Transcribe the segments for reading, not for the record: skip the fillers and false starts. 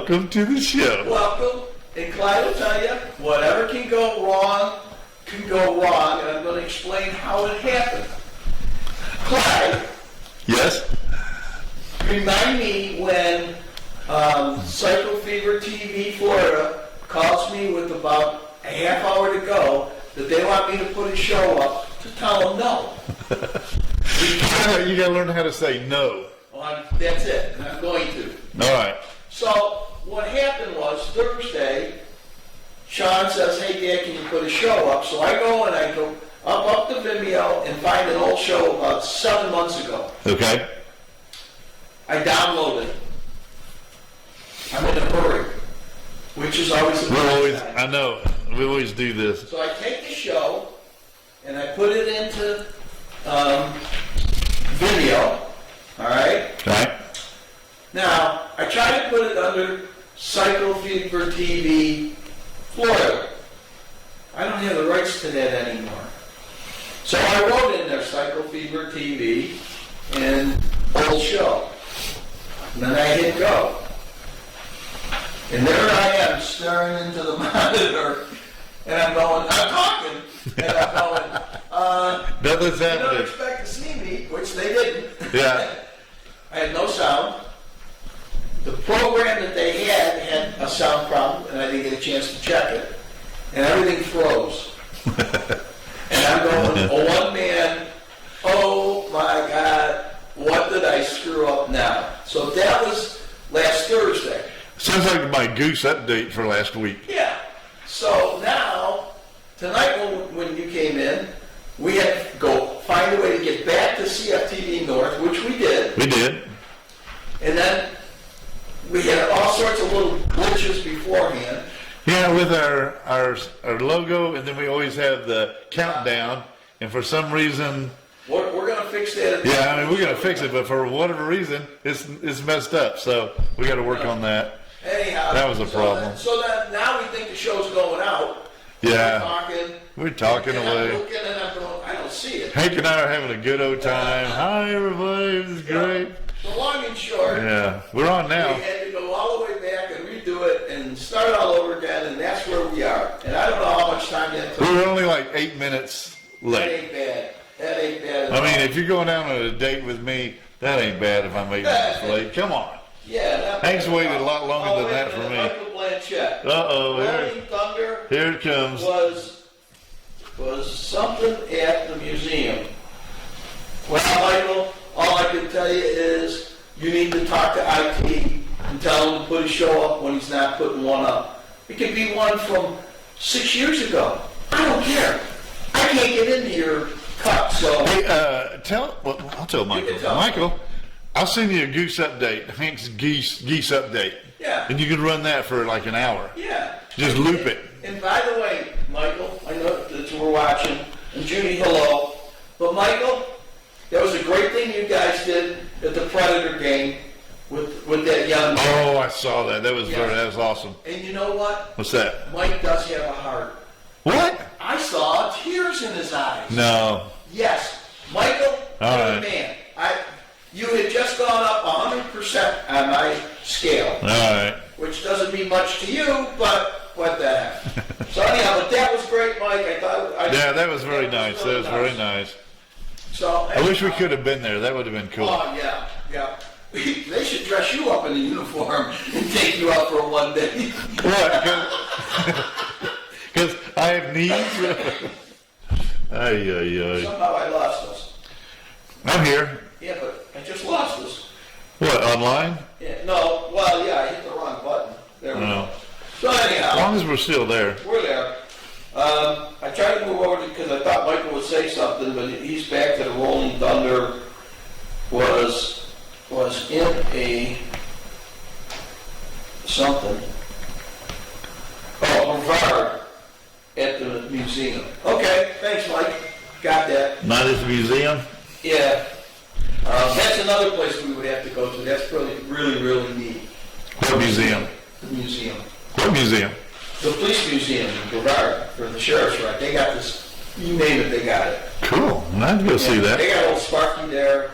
Welcome to the show. Welcome. And Clyde will tell you, whatever can go wrong, and I'm going to explain how it happened. Clyde. Yes? Remind me when Cycle Fever TV Florida calls me with about a half hour to go that they want me to put a show up to tell them no. You got to learn how to say no. That's it, and I'm going to. All right. So what happened was Thursday, Sean says, hey, Dad, can you put a show up? So I go and I go up to Vimeo and find an old show about 7 months ago. Okay. I download it. I'm in a hurry, which is always a good sign. I know. We always do this. So I take the show and I put it into Vimeo. All right? Right. Now, I try to put it under Cycle Fever TV Florida. I don't have the rights to that anymore. So I wrote in there Cycle Fever TV and old show. And then I hit go. And there I am staring into the monitor and I'm talking, and I'm going, nothing's you don't happening. expect to see me, which they didn't. Yeah. I had no sound. The program that they had a sound problem, and I didn't get a chance to check it. And everything froze. And I'm going, one man, oh my God, what did I screw up now? So that was last Thursday. Sounds like my Goose update for last week. Yeah. So now, tonight when you came in, we had to go find a way to get back to CFTV North, which we did. We did. And then we had all sorts of little glitches beforehand. Yeah, with our logo, and then we always have the countdown, and for some reason... We're going to fix that. Yeah, I mean, we're going to fix it, but for whatever reason, it's messed up, so we got to work on that. Anyhow, that was a problem. So that now we think the show's going out. Yeah. We're talking and away. I'm looking and I'm going, I don't see it. Hank and I are having a good old time. Hi, everybody. This is great. So long and short. Yeah, we're on now. We had to go all the way back and redo it and start all over again, and that's where we are. And I don't know how much time that took. We were only like 8 minutes That late. ain't bad. That ain't bad at all. I mean, if you're going down on a date with me, that ain't bad if I'm 8 minutes late. Come on. Yeah. Hank's waited a lot longer than that for me. Michael Blanchett. Uh-oh. Rolling Thunder. Here it comes. Was something at the museum. Well, Michael, all I can tell you is you need to talk to IT and tell him to put a show up when he's not putting one up. It could be one from 6 years ago. I don't care. I can't get into your cup, so... Hey, I'll tell Michael. Michael, I'll send you a Goose update. Hank's Geese update. Yeah. And you can run that for like an hour. Yeah. Just loop it. And by the way, Michael, I know that we're watching, and Judy, hello. But Michael, that was a great thing you guys did at the Predator game with that young man. Oh, I saw that. That was that was awesome. And you know what? What's that? Mike does have a heart. What? I saw tears in his eyes. No. Yes. Michael, All you're right. the man. You had just gone up 100% on my scale. All right. Which doesn't mean much to you, but what the heck. So anyhow, but that was great, Mike. Yeah, that was very nice. That was very nice. So I wish we could have been there. That would have been cool. Oh, yeah. They should dress you up in a uniform and take you out for one day. What? Because I have needs? Somehow I lost us. I'm here. Yeah, but I just lost us. What, online? Yeah, no, well, yeah, I hit the wrong button. There we go. So anyhow. As long as we're still there. We're there. I tried to move over because I thought Michael would say something, but he's back to the Rolling Thunder was in a something. Oh, Brevard at the museum. Okay, thanks, Mike. Got that. Not at the museum? Yeah. That's another place we would have to go to. That's really, really, really neat. What museum? The museum. What museum? The police museum in Brevard for the sheriff's right. They got this, you name it, they got it. Cool. I'd go see that. They got old Sparky there.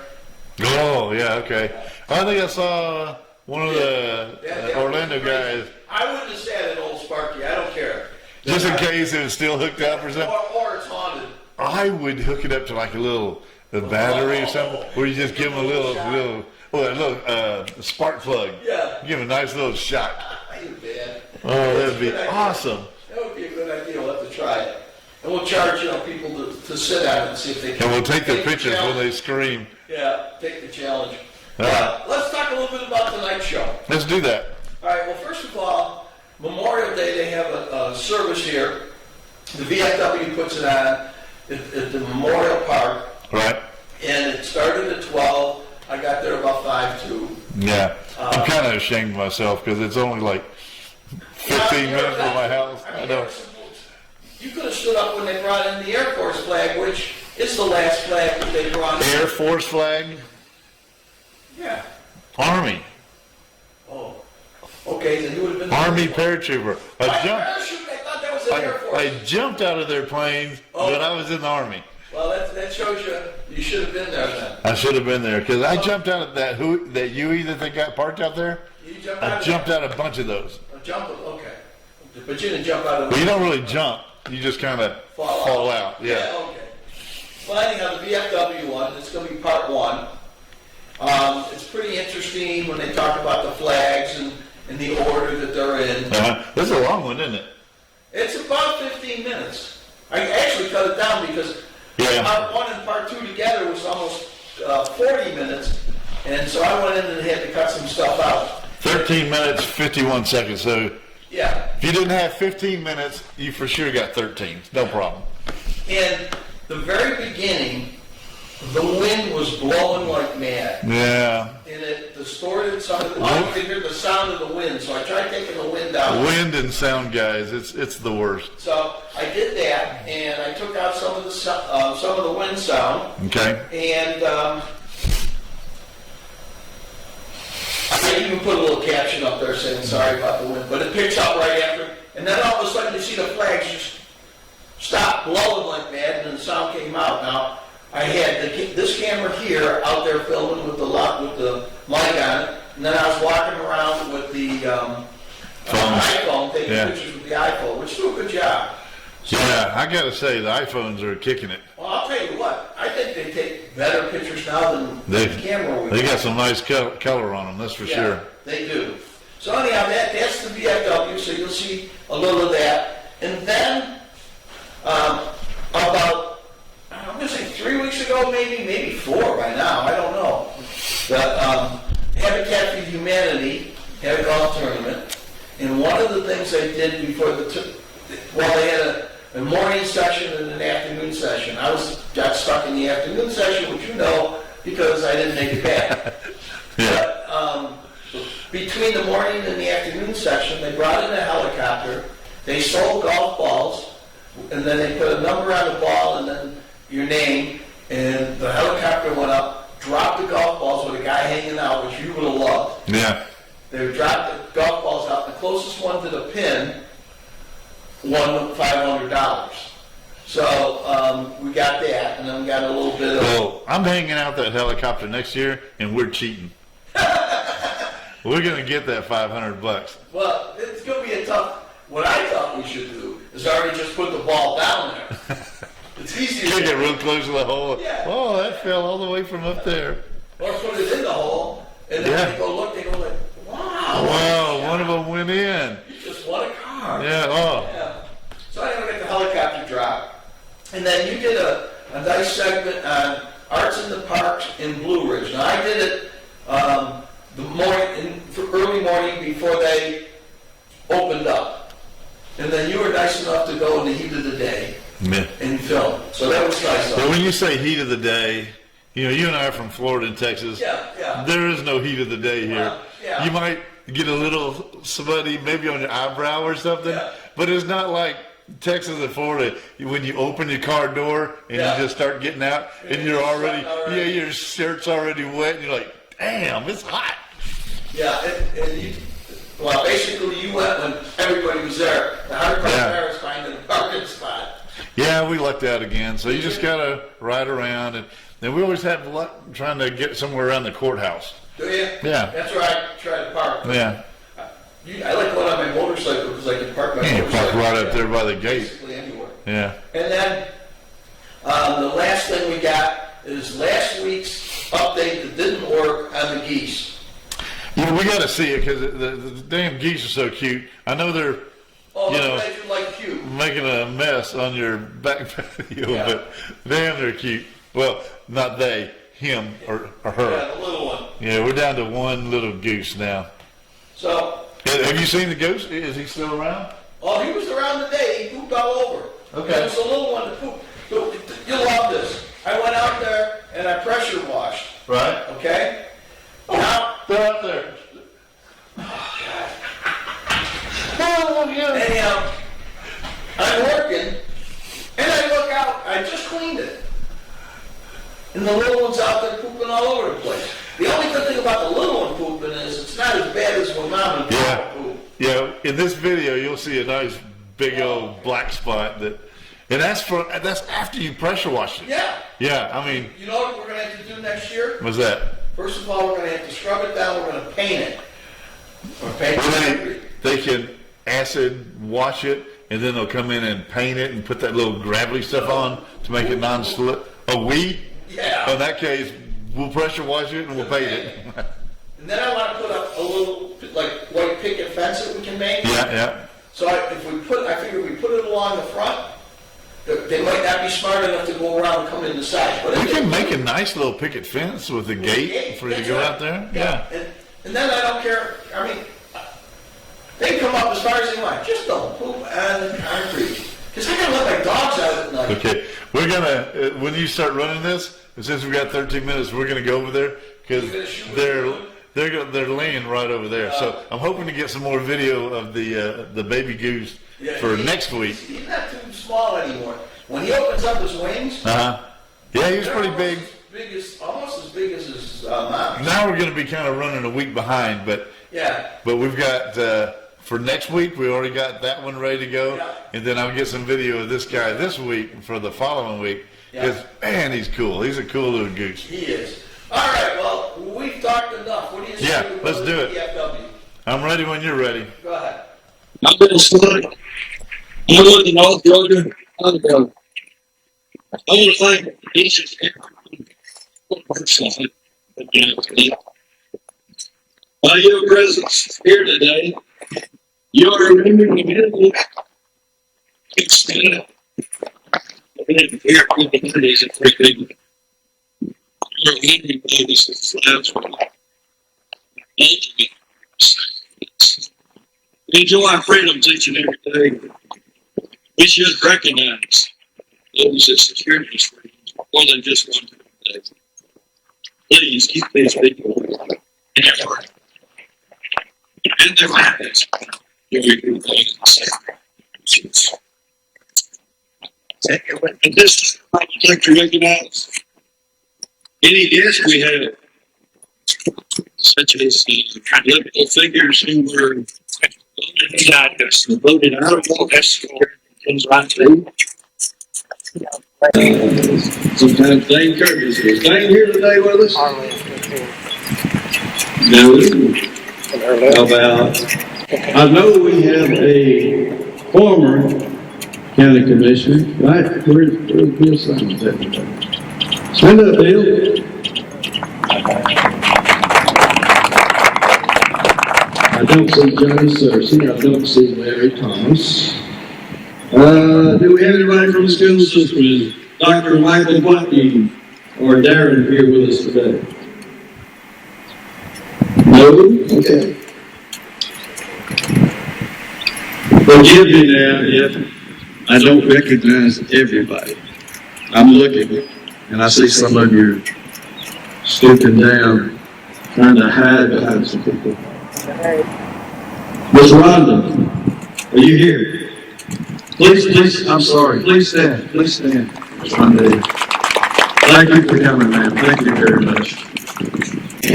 Oh, yeah, okay. I think I saw one of the Orlando guys, I wouldn't have sat at Old Sparky. I don't care. just in case it was still hooked up or something. Or it's haunted. I would hook it up to like a battery or something, where you just give them a little spark plug. Yeah. Give them a nice little shock. You bad. Oh, that'd be awesome. That would be a good idea. We'll have to try it. And we'll charge, people to sit on it and see if they can. And we'll take the pictures when challenge. they scream. Yeah, take the challenge. right. Let's talk a little bit about tonight's show. Let's do that. All right, well, first of all, Memorial Day, they have a service here. The VFW puts it on at the Memorial Park, Right. and it started at 12. I got there about 5:02. Yeah. I'm kind of ashamed of myself because it's only like 15 minutes from my house. I know. You could have stood up when they brought in the Air Force flag, which is the last flag that they brought in. Air Force flag, Yeah. Army, Oh. Okay, then you would have been... Army paratrooper. By parachute, I thought that was an Air Force. I jumped out of their planes, but I was in the Army. Well, that shows you should have been there then. I should have been there because I jumped out of that Huey that they got parked out there. You jumped I out jumped out a bunch of those. okay. But you didn't jump out of But you don't really jump. You just kind of fall out. Yeah. Okay. Well, anyhow, the VFW one, it's going to be part one. It's pretty interesting when they talk about the flags and the order that they're in. This is a long one, isn't it? It's about 15 minutes. I actually cut it down because part one and part two together was almost 40 minutes. And so I went in and had to cut some stuff out. 13 minutes, 51 seconds. So Yeah. if you didn't have 15 minutes, you for sure got 13. No problem. And the very beginning, the wind was blowing like mad. Yeah. And it distorted some of the... I could hear the sound of the wind, so I tried taking the wind out. Wind and sound, guys, it's the worst. So I did that, and I took out some of the wind sound. Okay. And I even put a little caption up there saying sorry about the wind, but it picks up right after. And then all of a sudden you see the flags just stop blowing like mad, and the sound came out. Now I had this camera here out there filming with the mic on it, and then I was walking around with the iPhone, taking pictures with the iPhone, which do a good job. So, yeah, I got to say the iPhones are kicking it. well, I'll tell you what, I think they take better pictures now than the camera. They got some nice color on them, that's for sure. They do. So anyhow, that's the VFW, so you'll see a little of that. And then, about, I'm going to say 3 weeks ago, maybe 4 by now, I don't know. The Habitat for Humanity had a golf tournament, and one of the things they did before they had a morning session and an afternoon session. I got stuck in the afternoon session, which you know, because I didn't make it back. But between the morning and the afternoon session, they brought in a helicopter, they sold golf balls, and then they put a number on the ball and then your name, and the helicopter went up, dropped the golf balls with a guy hanging out, which you would have loved. Yeah. They dropped the golf balls out. The closest one to the pin won $500. So we got that, and then we got a little bit of... Well, I'm hanging out that helicopter next year, and we're cheating. We're going to get that $500. Well, it's going to be a tough... What I thought we should do is already just put the ball down there. It's easier Take it real close to the hole. Yeah. Oh, that fell all the way from up there. Or put it in the hole, and then when they go look, they go like, wow. Wow, one of them went in. You just won a car. Yeah, oh. Yeah. So I got the helicopter drop. And then you did a nice segment on Arts in the Parks in Blue Ridge. Now I did it early morning before they opened up. And then you were nice enough to go in the heat of the day and film. So that was nice. But when you say heat of the day, you know, you and I are from Florida and Texas. Yeah. There is no heat of the day here. Yeah. You might get a little smutty maybe on your eyebrow or something, but it's not like Texas and Florida when you open your car door and you just start getting out and you're already, your shirt's already wet and you're like, damn, it's hot. Yeah, well, basically you went when everybody was there. The hard part there is finding a parking spot. Yeah, we lucked out again. So you just got to ride around. And we always have luck trying to get somewhere around the courthouse. Do you? Yeah. That's where I try to to park. Yeah. I like going on my motorcycle because I can park my You motorcycle. park right up there by the gate. Basically anywhere. Yeah. And then the last thing we got is last week's update that didn't work on the geese. Yeah, we got to see it because the damn geese are so cute. I know they're, Oh, you those know, guys are like cute. making a mess on your back patio, Yeah. but damn, they're cute. Well, not they, him or her. Yeah, the little one. Yeah, we're down to one little goose now. So, Have you seen the goose? Is he still around? oh, he was around today. He pooped all over. Okay. There was a little one that pooped. You'll love this. I went out there and I pressure washed. Right. Okay? Now, They're out there. Oh, yeah. anyhow, I'm working and I look out. I just cleaned it. And the little one's out there pooping all over the place. The only good thing about the little one pooping is it's not as bad as when mom and pop poop. Yeah, in this video, you'll see a nice big old black spot and that's after you pressure wash it. Yeah. Yeah, I mean, You know what we're going to have to do next year? what's that? First of all, we're going to have to scrub it down. We're going to paint it. Or paint it. They can acid wash it, and then they'll come in and paint it and put that little gravelly stuff on to make it non-slip. Oh, Yeah. in that case, we'll pressure wash it and we'll paint it. And then I want to put up a little, like, white picket fence that we can make. Yeah. So I figure we put it along the front, they might not be smart enough to go around and come in the side. But We if can they- make a nice little picket fence with a gate for you to that's go right. out there. Yeah. And then I don't care, I mean, they come up as far as they want. Just don't poop on the concrete. Because I gotta let my dogs out at night. Okay, we're gonna when you start running this, since we've got 13 minutes, we're gonna go over there because You're gonna shoot they're laying right over there. So I'm hoping to get some more video of the baby goose for next week. He's not too small anymore. When he opens up his wings, Yeah, he was they're pretty big. almost as big as his mom. Now we're gonna be kind of running a week behind, but Yeah. we've got for next week we already got that one ready to go, Yeah. and then I'll get some video of this guy this week for the following week. Because man, he's cool. He's a cool little goose. He is. All right, well, we've talked enough. What do you say? Yeah, we go let's to do the it. VFW? I'm ready when you're ready. Go ahead. I'm going to start. I'm looking all Georgia. I want to thank Geese by your presence here today. You are remembering the community. I've been here for the communities and three people. You're remembering those last week. We enjoy our freedoms each and every day. We should recognize those that secure these freedoms more than just one day. Please keep these people in your heart and their minds. And this, I would like to recognize any guests we have, such as political figures who were voted out of office or things like that. Sometimes Dane Curtis is Dane here today with us? No. How about, I know we have a former county commissioner, right? Where's Bill Simons at today? Stand up, Bill. I don't see Johnny Searcy. I don't see Larry Thomas. Do we have anybody from the school system? Dr. Michael Bucky or Darren here with us today? No? Okay. Forgive me now if I don't recognize everybody. I'm looking and I see some of you stooping down, trying to hide behind some people. Miss Rhonda, are you here? Please, I'm sorry. Please stand. Please stand. Miss Rhonda. Thank you for coming, ma'am. Thank you very much.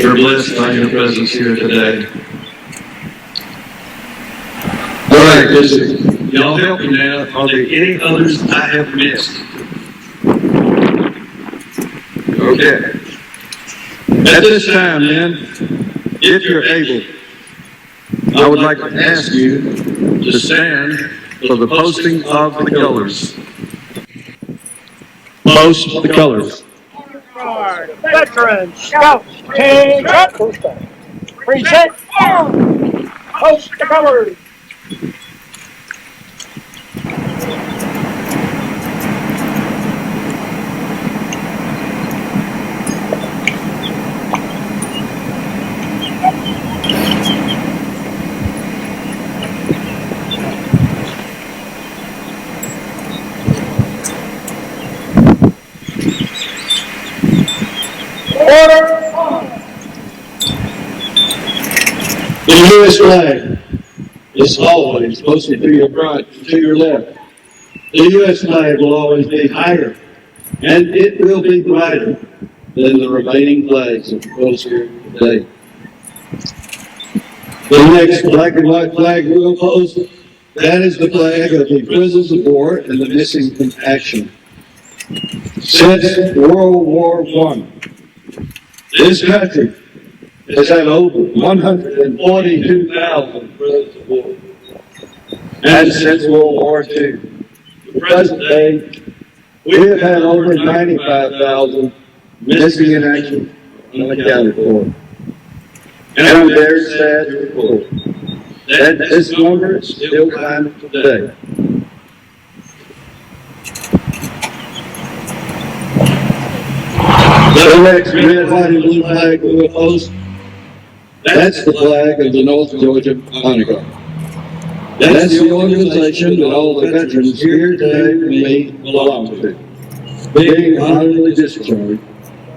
We're blessed by your presence here today. All right, listen. Y'all help me now. Are there any others I have missed? Okay. At this time, then, if you're able, I would like to ask you to stand for the posting of the colors. Post the colors. Veterans, Scouts, take up. Present arms. Post the colors. Order. The U.S. flag is always posted to your right and to your left. The U.S. flag will always be higher, and it will be brighter than the remaining flags that are posted here today. The next black and white flag we will post, that is the flag of the prisoners of war and the missing in action. Since World War I, this country has had over 142,000 prisoners of war. And since World War II, the present day, we have had over 95,000 missing in action unaccounted for. And I'm very sad to report that this number is still climbing today. The next red, white, and blue flag we will post, that's the flag of the North Georgia Honor Guard. That's the organization that all the veterans here today with me belong to, being honorably discharged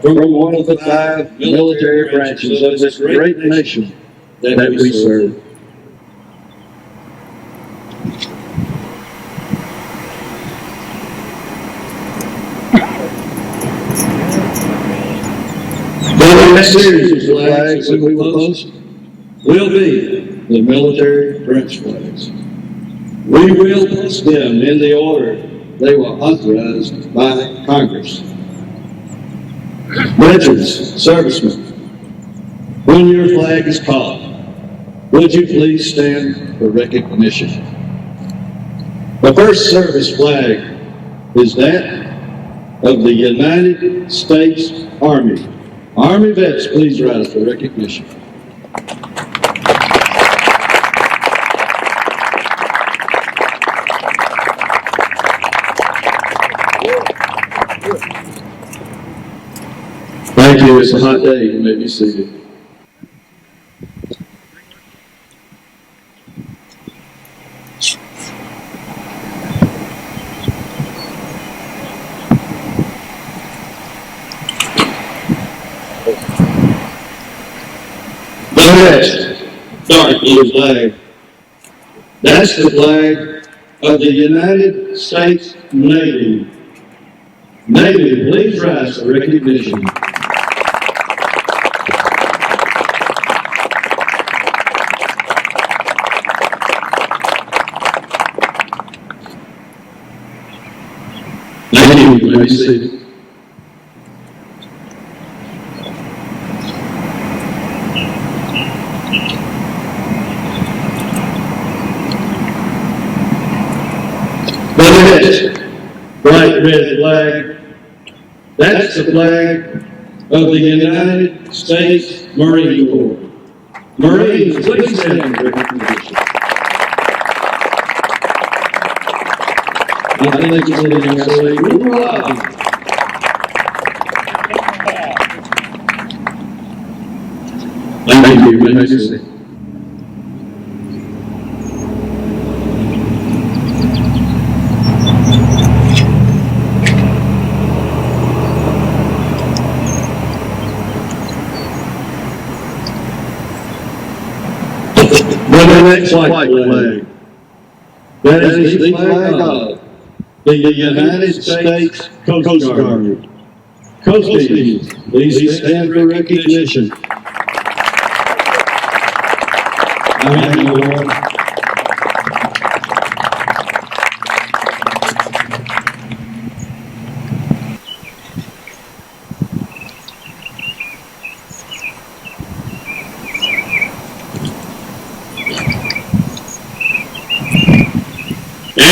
from one of the 5 military branches of this great nation that we serve. The next series of flags that we will post will be the military branch flags. We will post them in the order they were authorized by Congress. Veterans, servicemen, when your flag is called, would you please stand for recognition? The first service flag is that of the United States Army. Army vets, please rise for recognition. Thank you. It's a hot day. You may be seated. The next dark blue flag, that's the flag of the United States Navy. Navy, please rise for recognition. Thank you. You may be seated. The next bright red flag, that's the flag of the United States Marine Corps. Marines, please stand for recognition. I think it's sitting there saying, "Hoorah!" Thank you. You may be seated. The next white flag, that is the flag of the United States Coast Guard. Coasties, please stand for recognition. Thank you, Lord.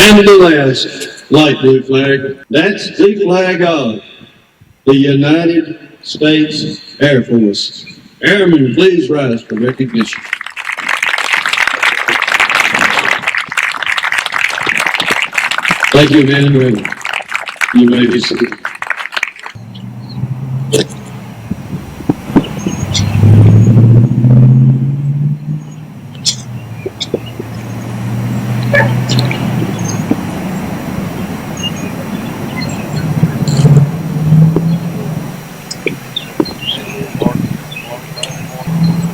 And the last light blue flag, that's the flag of the United States Air Force. Airmen, please rise for recognition. Thank you, men and women. You may be seated.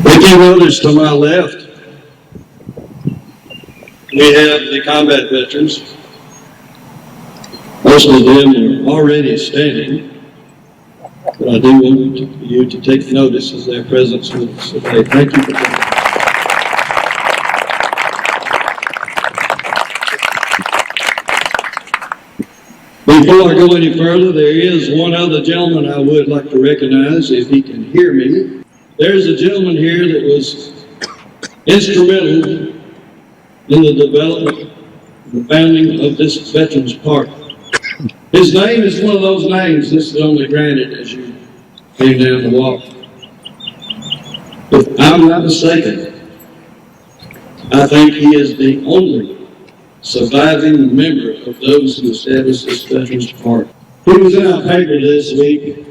If you notice to my left, we have the combat veterans. Most of them are already standing, but I do want you to take notice of their presence with us today. Thank you for coming. Before I go any further, there is one other gentleman I would like to recognize, if he can hear me. There's a gentleman here that was instrumental in the development, the founding of this Veterans Park. His name is one of those names this is only granted as you came down the walk. If I'm not mistaken, I think he is the only surviving member of those who established this Veterans Park. He was in our paper this week.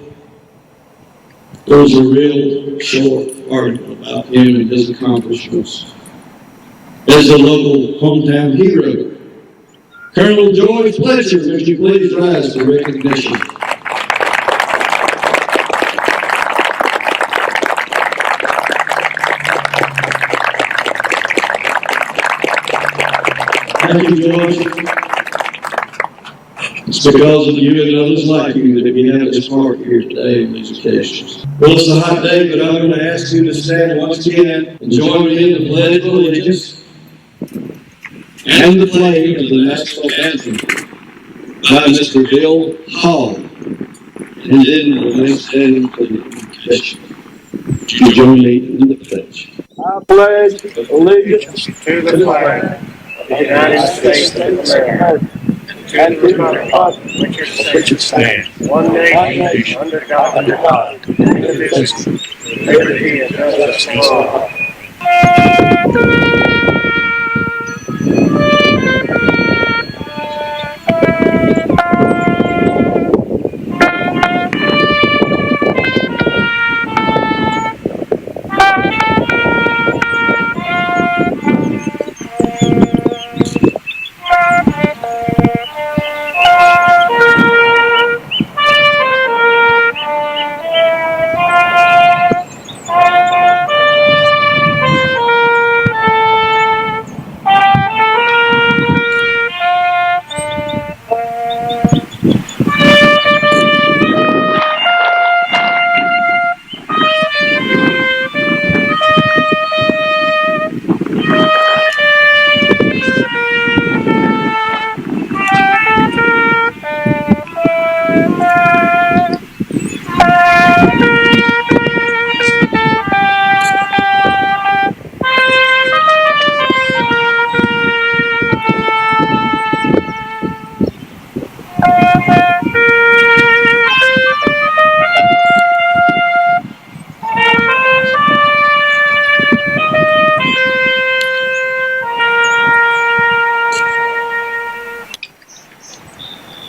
There was a real short article about him and his accomplishments as a local hometown hero. Colonel George Fletcher, would you please rise for recognition? Thank you, George. It's because of you and others like you that we have this park here today on these occasions. Well, it's a hot day, but I'm going to ask you to stand once again and join me in the Pledge of Allegiance and the playing of the national anthem by Mr. Bill Hall. And then we'll stand for the invitation to join me in the pledge. I pledge allegiance to the flag of the United States of America and to the republic which it stands, one nation, under God, indivisible, with liberty and justice for all.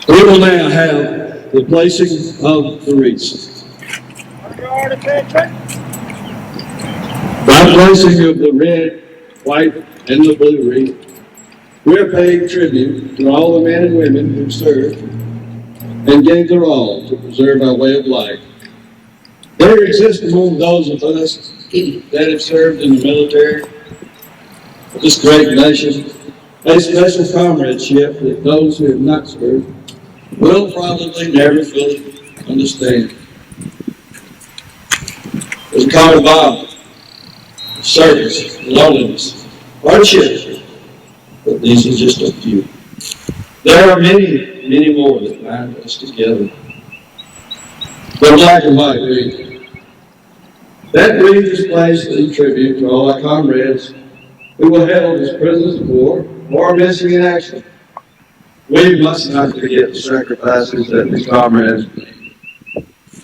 We will now have the placing of the wreaths. By placing of the red, white, and the blue wreath, we are paying tribute to all the men and women who served and gave their all to preserve our way of life. There exists among those of us that have served in the military of this great nation a special comradeship that those who have not served will probably never fully understand. There's a common bond of service, loneliness, hardship, but these are just a few. There are many, many more that bind us together. The black and white wreath. That wreath is placed in tribute to all our comrades who were held as prisoners of war or missing in action. We must not forget the sacrifices that these comrades made,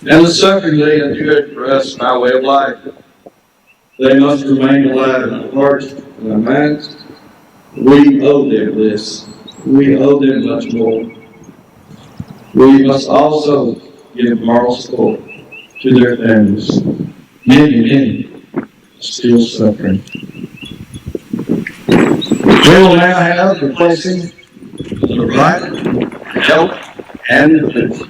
and the suffering they endured for us in our way of life. They must remain alive in our hearts and our minds. We owe them this. We owe them much more. We must also give moral support to their families. Many still suffering. We will now have the blessing, the right, help, and the defense.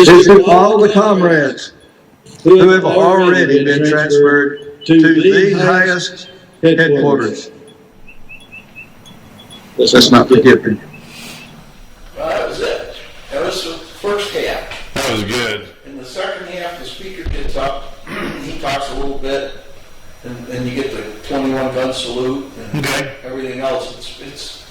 Is to all the comrades who have already been transferred to the highest headquarters. Let's not forget them. Well, that was it. That was the first half. That was good. In the second half, the speaker gets up, he talks a little bit, and you get the 21 gun salute and Okay. everything else. It's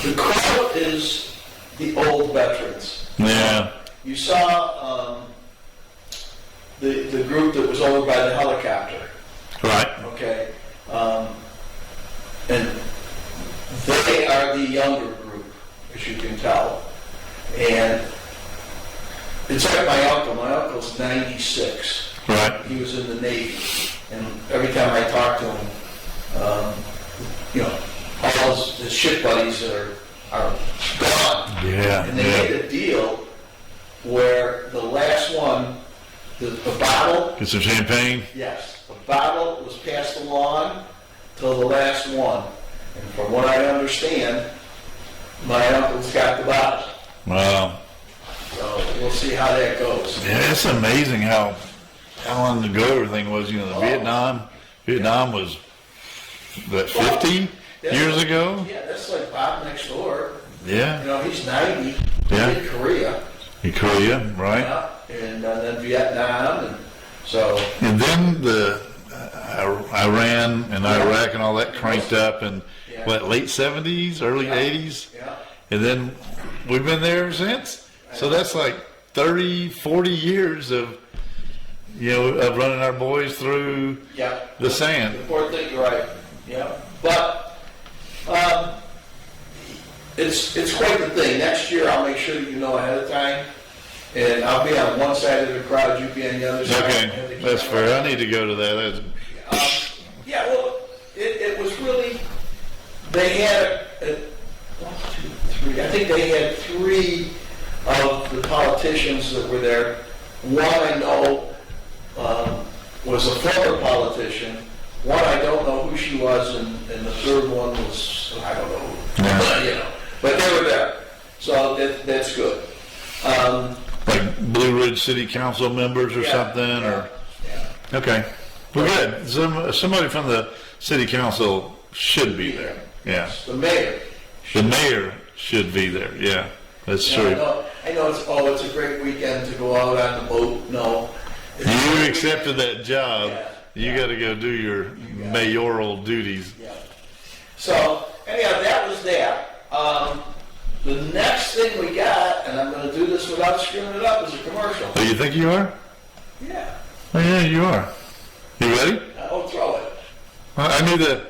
the crowd is the old veterans. Yeah. You saw the group that was over by the helicopter. Right. Okay, and they are the younger group, as you can tell. And it's like my uncle. My uncle's 96. Right. He was in the Navy, and every time I talk to him, all his ship buddies are gone. Yeah. And they made a deal where the last one, the bottle, Get some champagne. yes, the bottle was passed along till the last one. And from what I understand, my uncle's got the bottle. Wow. So we'll see how that goes. Yeah, it's amazing how long ago everything was. You know, the Vietnam was, what, 50 years ago? Yeah, that's like Bob next door. Yeah. He's 90. Yeah. In Korea. In Korea, right? Yeah, and then Vietnam, and so. And then the Iran and Iraq and all that cranked up in, what, late 70s, early 80s? Yeah. And then we've been there ever since. So that's like 30, 40 years of running our boys through the sand. The poor thing, you're right. Yeah. But it's quite the thing. Next year, I'll make sure that you know ahead of time. And I'll be on one side of the crowd, you be on the other side. Okay, that's fair. I need to go to that. Well, it was really, they had, 1, 2, 3, I think they had 3 of the politicians that were there. One I know was a former politician. One I don't know who she was, and the third one was, I don't know who. But they were there. So that's good. Like Blue Ridge City Council members or something? Or okay. Well, good. Somebody from the city council should be there. Yeah. The mayor. The mayor should be there. Yeah, that's true. I know it's a great weekend to go out on the boat. No. You accepted that job. You got to go do your mayoral duties. Yeah. So, anyhow, that was that. The next thing we got, and I'm going to do this without screwing it up, is a commercial. Oh, you think you are? Yeah. Oh, yeah, you are. You ready? I'll throw it. I need the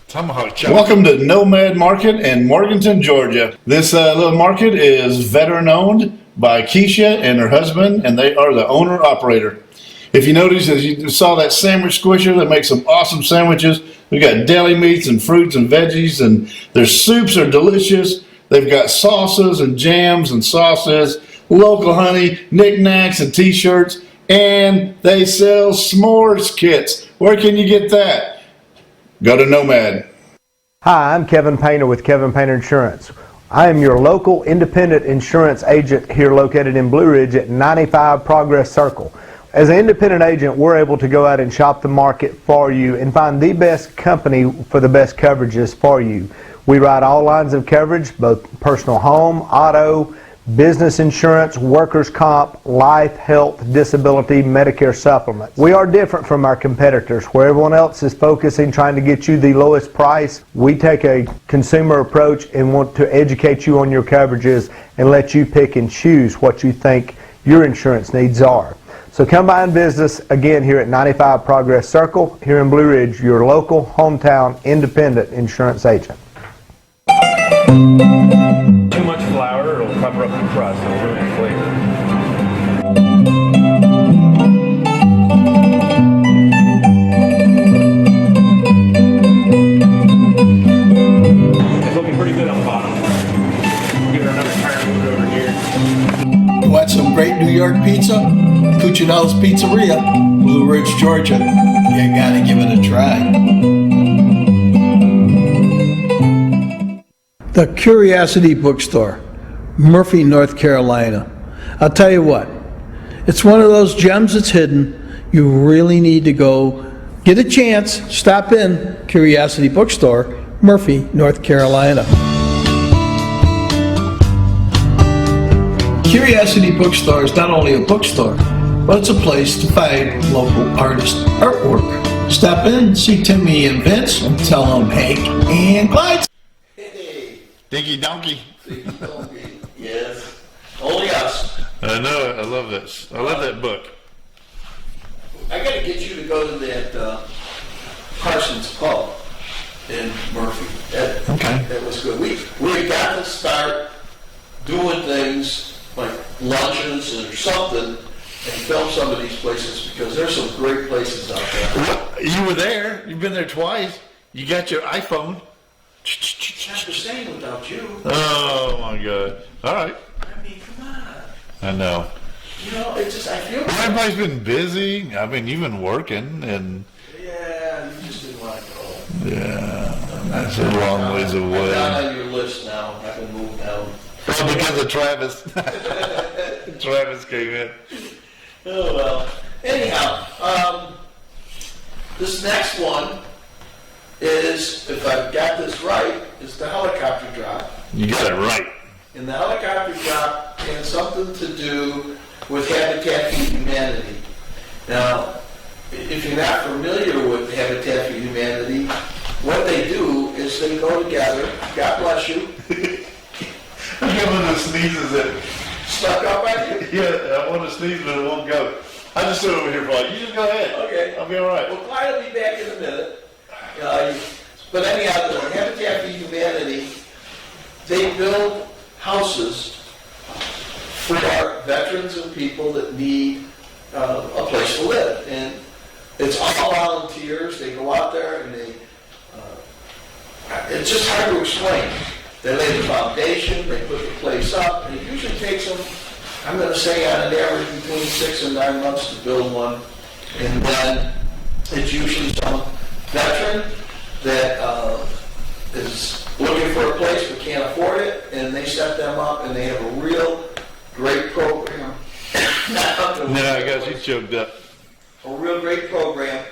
tomahawk chop. Welcome to Nomad Market in Morganton, Georgia. This little market is veteran owned by Keisha and her husband, and they are the owner operator. If you notice, as you saw that sandwich squisher that makes some awesome sandwiches, we got deli meats and fruits and veggies, and their soups are delicious. They've got salsas and jams and sauces, local honey, knickknacks and t-shirts, and they sell s'mores kits. Where can you get that? Go to Nomad. Hi, I'm Kevin Painter with Kevin Painter Insurance. I am your local independent insurance agent here located in Blue Ridge at 95 Progress Circle. As an independent agent, we're able to go out and shop the market for you and find the best company for the best coverages for you. We write all lines of coverage, both personal home, auto, business insurance, workers' comp, life, health, disability, Medicare supplements. We are different from our competitors. Where everyone else is focusing, trying to get you the lowest price, we take a consumer approach and want to educate you on your coverages and let you pick and choose what you think your insurance needs are. So come by and visit us again here at 95 Progress Circle here in Blue Ridge, your local, hometown, independent insurance agent. Too much flour, it'll cover up the crust. It'll ruin the flavor. It's looking pretty good on the bottom. We'll give it another turn, move it over here. You want some great New York pizza? Cuccinelli's Pizzeria, Blue Ridge, Georgia. You gotta give it a try. The Curiosity Bookstore, Murphy, North Carolina. I'll tell you what, it's one of those gems that's hidden. You really need to go get a chance, stop in Curiosity Bookstore, Murphy, North Carolina. Curiosity Bookstore is not only a bookstore, but it's a place to find local artist artwork. Stop in, see Timmy and Vince, and tell them Hank and Clyde. Dinky Donkey. Yes, only us. I know it. I love this. I love that book. I gotta get you to go to that Parsons Pub in Murphy. That was good. We got to start doing things like luncheons or something and film some of these places because there's some great places out there. Well, you were there. You've been there twice. You got your iPhone. It's not the same without you. Oh my God! All right. I mean, come on. I know. You know, it's just, I feel Well, everybody's been busy. I mean, you've been working, and yeah, you just didn't want to go. yeah, that's a long ways I'm away. down on your list now. I've been moved down. Well, because of Travis. Travis came in. Oh, well. Anyhow, this next one is, if I've got this right, is the helicopter drop. You got it right. And the helicopter drop has something to do with Habitat for Humanity. Now, if you're not familiar with Habitat for Humanity, what they do is they go together, God bless you. I got one of those sneezes that Stuck up on you? yeah, I want to sneeze, but it won't go. I just sit over here for you. You just go ahead. Okay. I'll be all right. Well, Clyde will be back in a minute. But anyhow, the Habitat for Humanity, they build houses for veterans and people that need a place to live. And it's all volunteers. They go out there and they, it's just hard to explain. They lay the foundation, they put the place up, and it usually takes them, I'm going to say on an average between 6 and 9 months to build one. And then it's usually some veteran that is looking for a place but can't afford it, and they set them up, and they have a real great program. No, I got you choked up. A real great program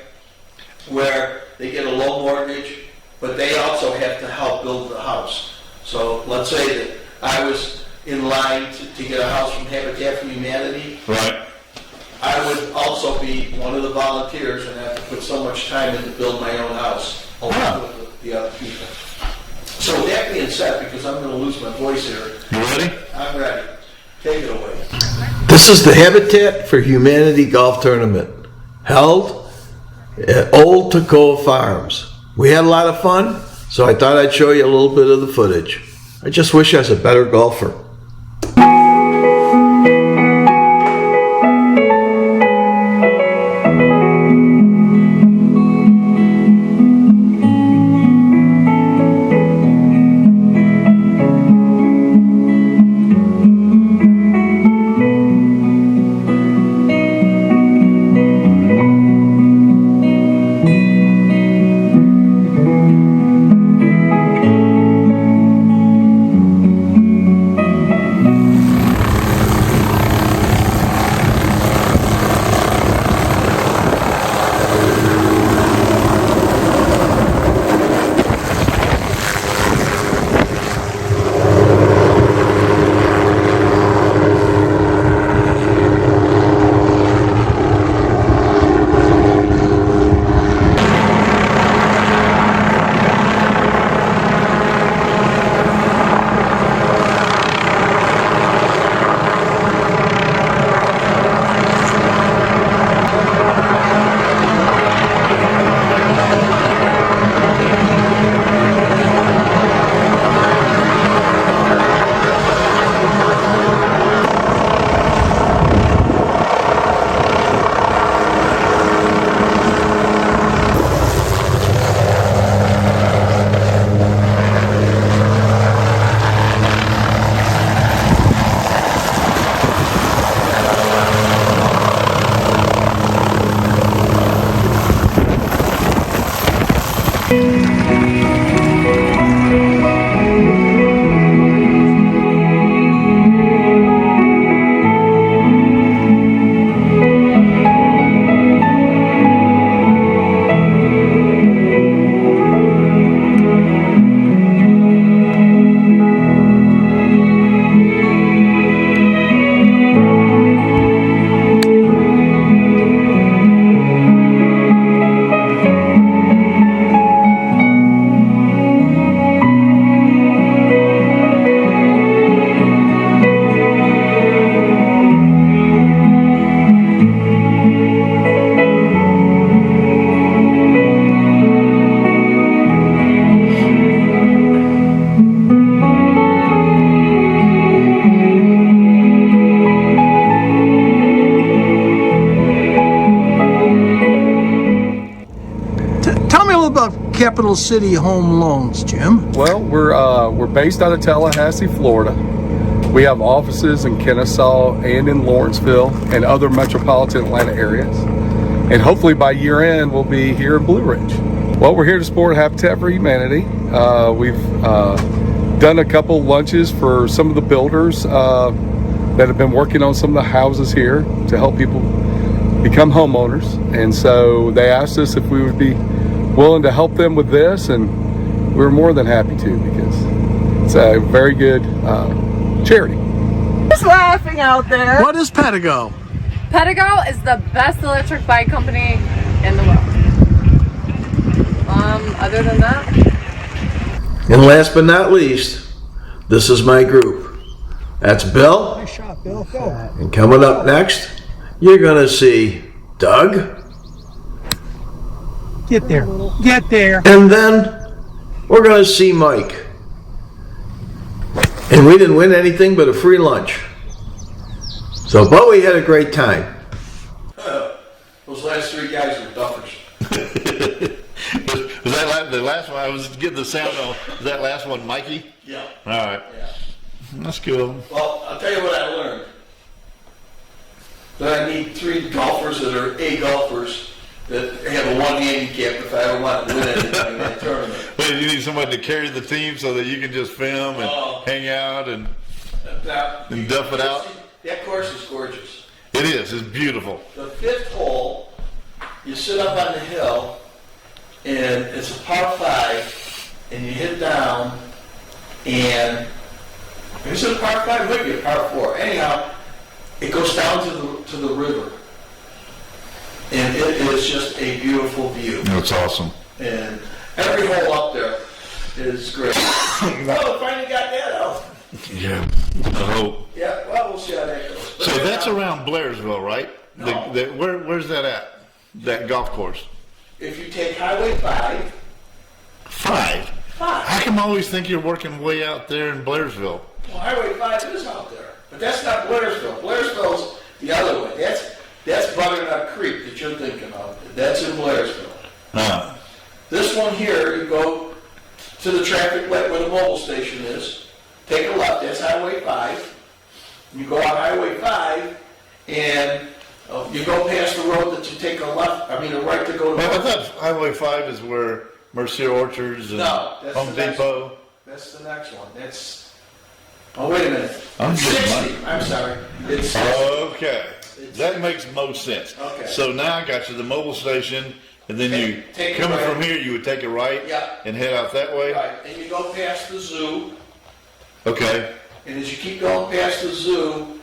where they get a low mortgage, but they also have to help build the house. So let's say that I was in line to get a house from Habitat for Humanity. Right. I would also be one of the volunteers and have to put so much time in to build my own house along with the other people. So with that being said, because I'm going to lose my voice here, You ready? I'm ready. Take it away. This is the Habitat for Humanity Golf Tournament, held at Old Toccoa Farms. We had a lot of fun, so I thought I'd show you a little bit of the footage. I just wish I was a better golfer. Capital City Home Loans, Jim? Well, we're based out of Tallahassee, Florida. We have offices in Kennesaw and in Lawrenceville and other metropolitan Atlanta areas. And hopefully by year end, we'll be here in Blue Ridge. Well, we're here to support Habitat for Humanity. We've done a couple lunches for some of the builders that have been working on some of the houses here to help people become homeowners. And so they asked us if we would be willing to help them with this, and we're more than happy to, because it's a very good charity. Who's laughing out there? What is Pedigo? Pedigo is the best electric bike company in the world. Other than that, And last but not least, this is my group. That's Bill. Nice shot, Bill. Go. And coming up next, you're gonna see Doug. Get there. Get there. And then we're gonna see Mike. And we didn't win anything but a free lunch. But we had a great time. Those last three guys were duffers. Was that the last one? I was getting the sound on. Was that last one Mikey? Yeah. All right. Yeah. That's cool. Well, I'll tell you what I learned. That I need three golfers that are A golfers that have a one handicap if I ever want to win anything in that tournament. Wait, you need somebody to carry the team so that you can just film and hang out and duff it out? That course is gorgeous. It is. It's beautiful. The fifth hole, you sit up on the hill, and it's a par 5, and you hit down, and is it a par 5? Maybe a par 4. Anyhow, it goes down to the river, and it is just a beautiful view. That's awesome. And every hole up there is great. Oh, finally got that out. Yeah. I hope. Yeah, well, we'll see how that goes. But So that's around Blairsville, right? No. Where's that at? That golf course? if you take Highway 5. 5? How come I always think you're working way out there in Blairsville? Well, Highway 5 is out there, but that's not Blairsville. Blairsville's the other way. That's Butternut Creek that you're thinking of. That's in Blairsville. This one here, you go to the traffic light where the mobile station is, take a left, that's Highway 5. You go on Highway 5, and you go past the road that you take a left, a right to go to. I thought Highway 5 is where Mercier Orchards and No, that's Home the next Depot. one. That's the next one. Oh, wait a minute. I'm It's getting 60. mine. I'm sorry. It's Okay. That makes most sense. Okay. So now I got you the mobile station, and then you, Take it coming right. from here, you would take a right Yeah. and head out that way? right, and you go past the zoo, Okay. and as you keep going past the zoo,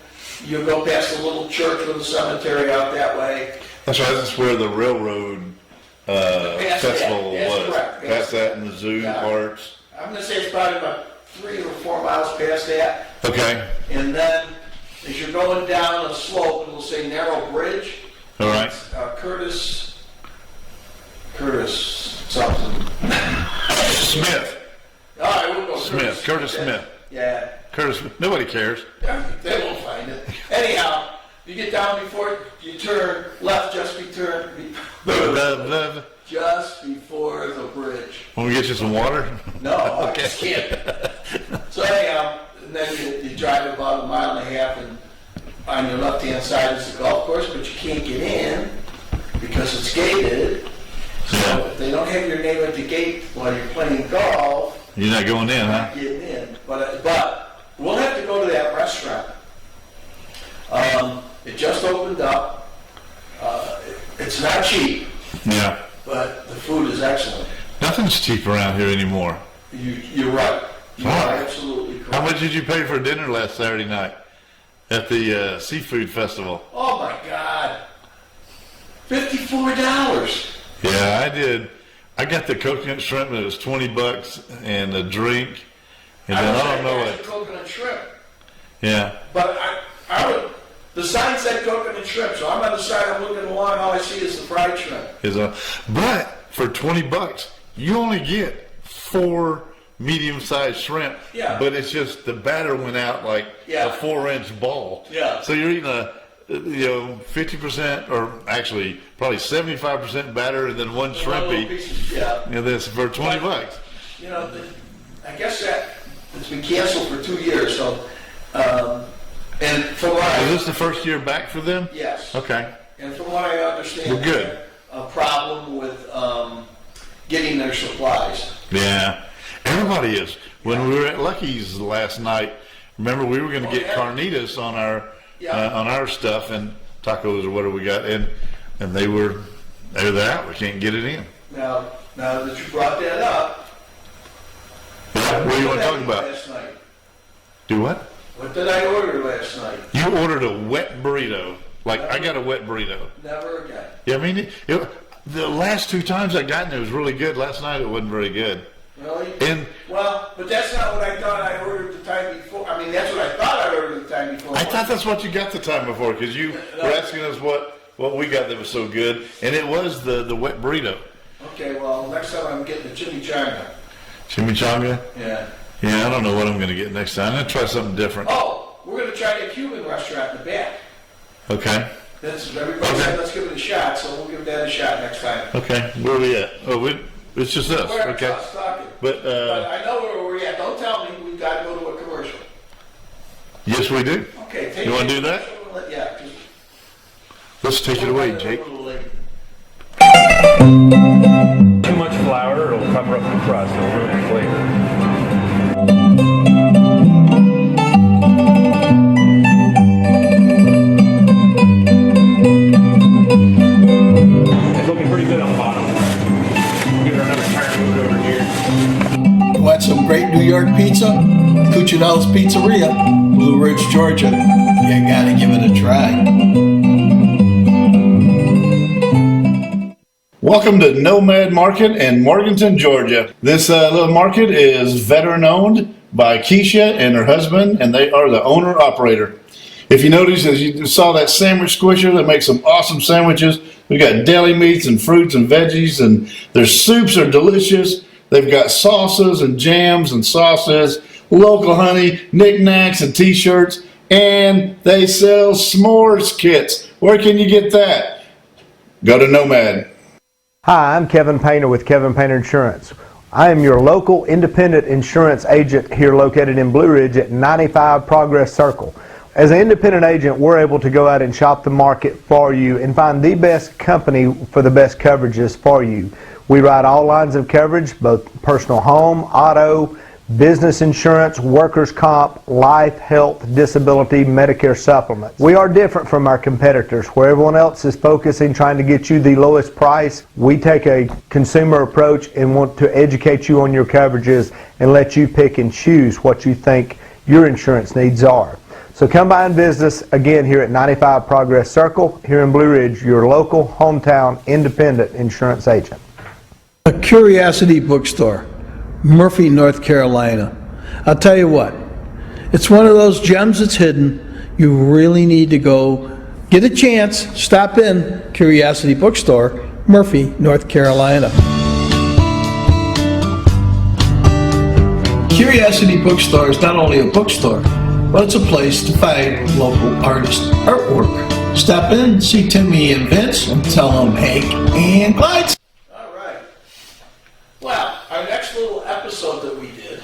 you go past the little church with the cemetery out that way. That's right. That's where the railroad Past festival that, that's was. correct. Past that in the zoo Yeah. parts. I'm going to say it's probably about 3 or 4 miles past that. Okay. And then as you're going down a slope, it'll say Narrow Bridge. All right. Curtis something. Smith. Oh, I won't go Smith. Curtis Smith. Yeah. Curtis. Nobody cares. They won't find it. Anyhow, you get down before you turn left, just before the bridge. Want me to get you some water? No, I just can't. So anyhow, and then you drive about 1.5 miles, and on your left-hand side is the golf course, but you can't get in because it's gated. So if they don't have your name at the gate while you're playing golf, You're not going in, you're huh? not getting in. But we'll have to go to that restaurant. It just opened up. It's not cheap, Yeah. but the food is excellent. Nothing's cheap around here anymore. You're right. You're absolutely correct. How much did you pay for dinner last Saturday night at the seafood festival? Oh my God. $54. Yeah, I did. I got the coconut shrimp and it was $20 and a drink. And then I don't know what. what. Coconut shrimp. Yeah. But the sign said coconut shrimp, so I'm on the side, I'm looking along, all I see is the fried shrimp. But for $20, you only get 4 medium-sized shrimp. Yeah. But it's just the batter went out like Yeah. a 4-inch ball. Yeah. So you're eating 50% or actually probably 75% batter and then one shrimpy. Yeah. This for $20. You know, I guess that it's been canceled for 2 years. So, and from what Is this the first year back for them? yes. Okay. And from what I understand, Well, good. they had a problem with getting their supplies. Yeah. Everybody is. When we were at Lucky's last night, remember we were going to get carnitas on our stuff and tacos or whatever we got, and they're out. We can't get it in. Now that you brought that up, What do you want to talk about? last night? Do what? What did I order last night? You ordered a wet burrito. I got a wet burrito. Never again. Yeah, I mean, the last 2 times I got it was really good. Last night it wasn't very good. Really? Well, but that's not what I thought I ordered the time before. I mean, that's what I thought I ordered the time before. I thought that's what you got the time before because you were asking us what we got that was so good, and it was the wet burrito. Okay, well, next time I'm getting the chimichanga. Chimichanga? Yeah. Yeah, I don't know what I'm going to get next time. I'm going to try something different. Oh, we're going to try the Cuban restaurant in the back. Okay. Everybody said let's give it a shot, so we'll give that a shot next time. Okay. Where are we at? Oh, it's just us. Okay. Talking. But I know where we're at. Don't tell me we've got to go to a commercial. yes, we do. Okay. You want to do that? Yeah. Let's take it away, Jake. Too much flour, it'll cover up the crust. It'll ruin the flavor. It's looking pretty good on the bottom. Give it another tire move over here. Want some great New York pizza? Cuccinelli's Pizzeria, Blue Ridge, Georgia. You gotta give it a try. Welcome to Nomad Market in Morganton, Georgia. This little market is veteran owned by Keisha and her husband, and they are the owner operator. If you notice, as you saw that sandwich squisher that makes some awesome sandwiches, we got deli meats and fruits and veggies, and their soups are delicious. They've got sauces and jams and sauces, local honey, knickknacks and t-shirts, and they sell s'mores kits. Where can you get that? Go to Nomad. Hi, I'm Kevin Painter with Kevin Painter Insurance. I am your local independent insurance agent here located in Blue Ridge at 95 Progress Circle. As an independent agent, we're able to go out and shop the market for you and find the best company for the best coverages for you. We write all lines of coverage, both personal home, auto, business insurance, workers' comp, life, health, disability, Medicare supplements. We are different from our competitors. Where everyone else is focusing trying to get you the lowest price, we take a consumer approach and want to educate you on your coverages and let you pick and choose what you think your insurance needs are. So come by and visit us again here at 95 Progress Circle here in Blue Ridge, your local hometown independent insurance agent. A Curiosity Bookstore, Murphy, North Carolina. I'll tell you what, it's one of those gems that's hidden. You really need to go get a chance, stop in Curiosity Bookstore, Murphy, North Carolina. Curiosity Bookstore is not only a bookstore, but it's a place to find local artist artwork. Stop in, see Timmy and Vince, and tell them Hank and Clyde. All right. Well, our next little episode that we did,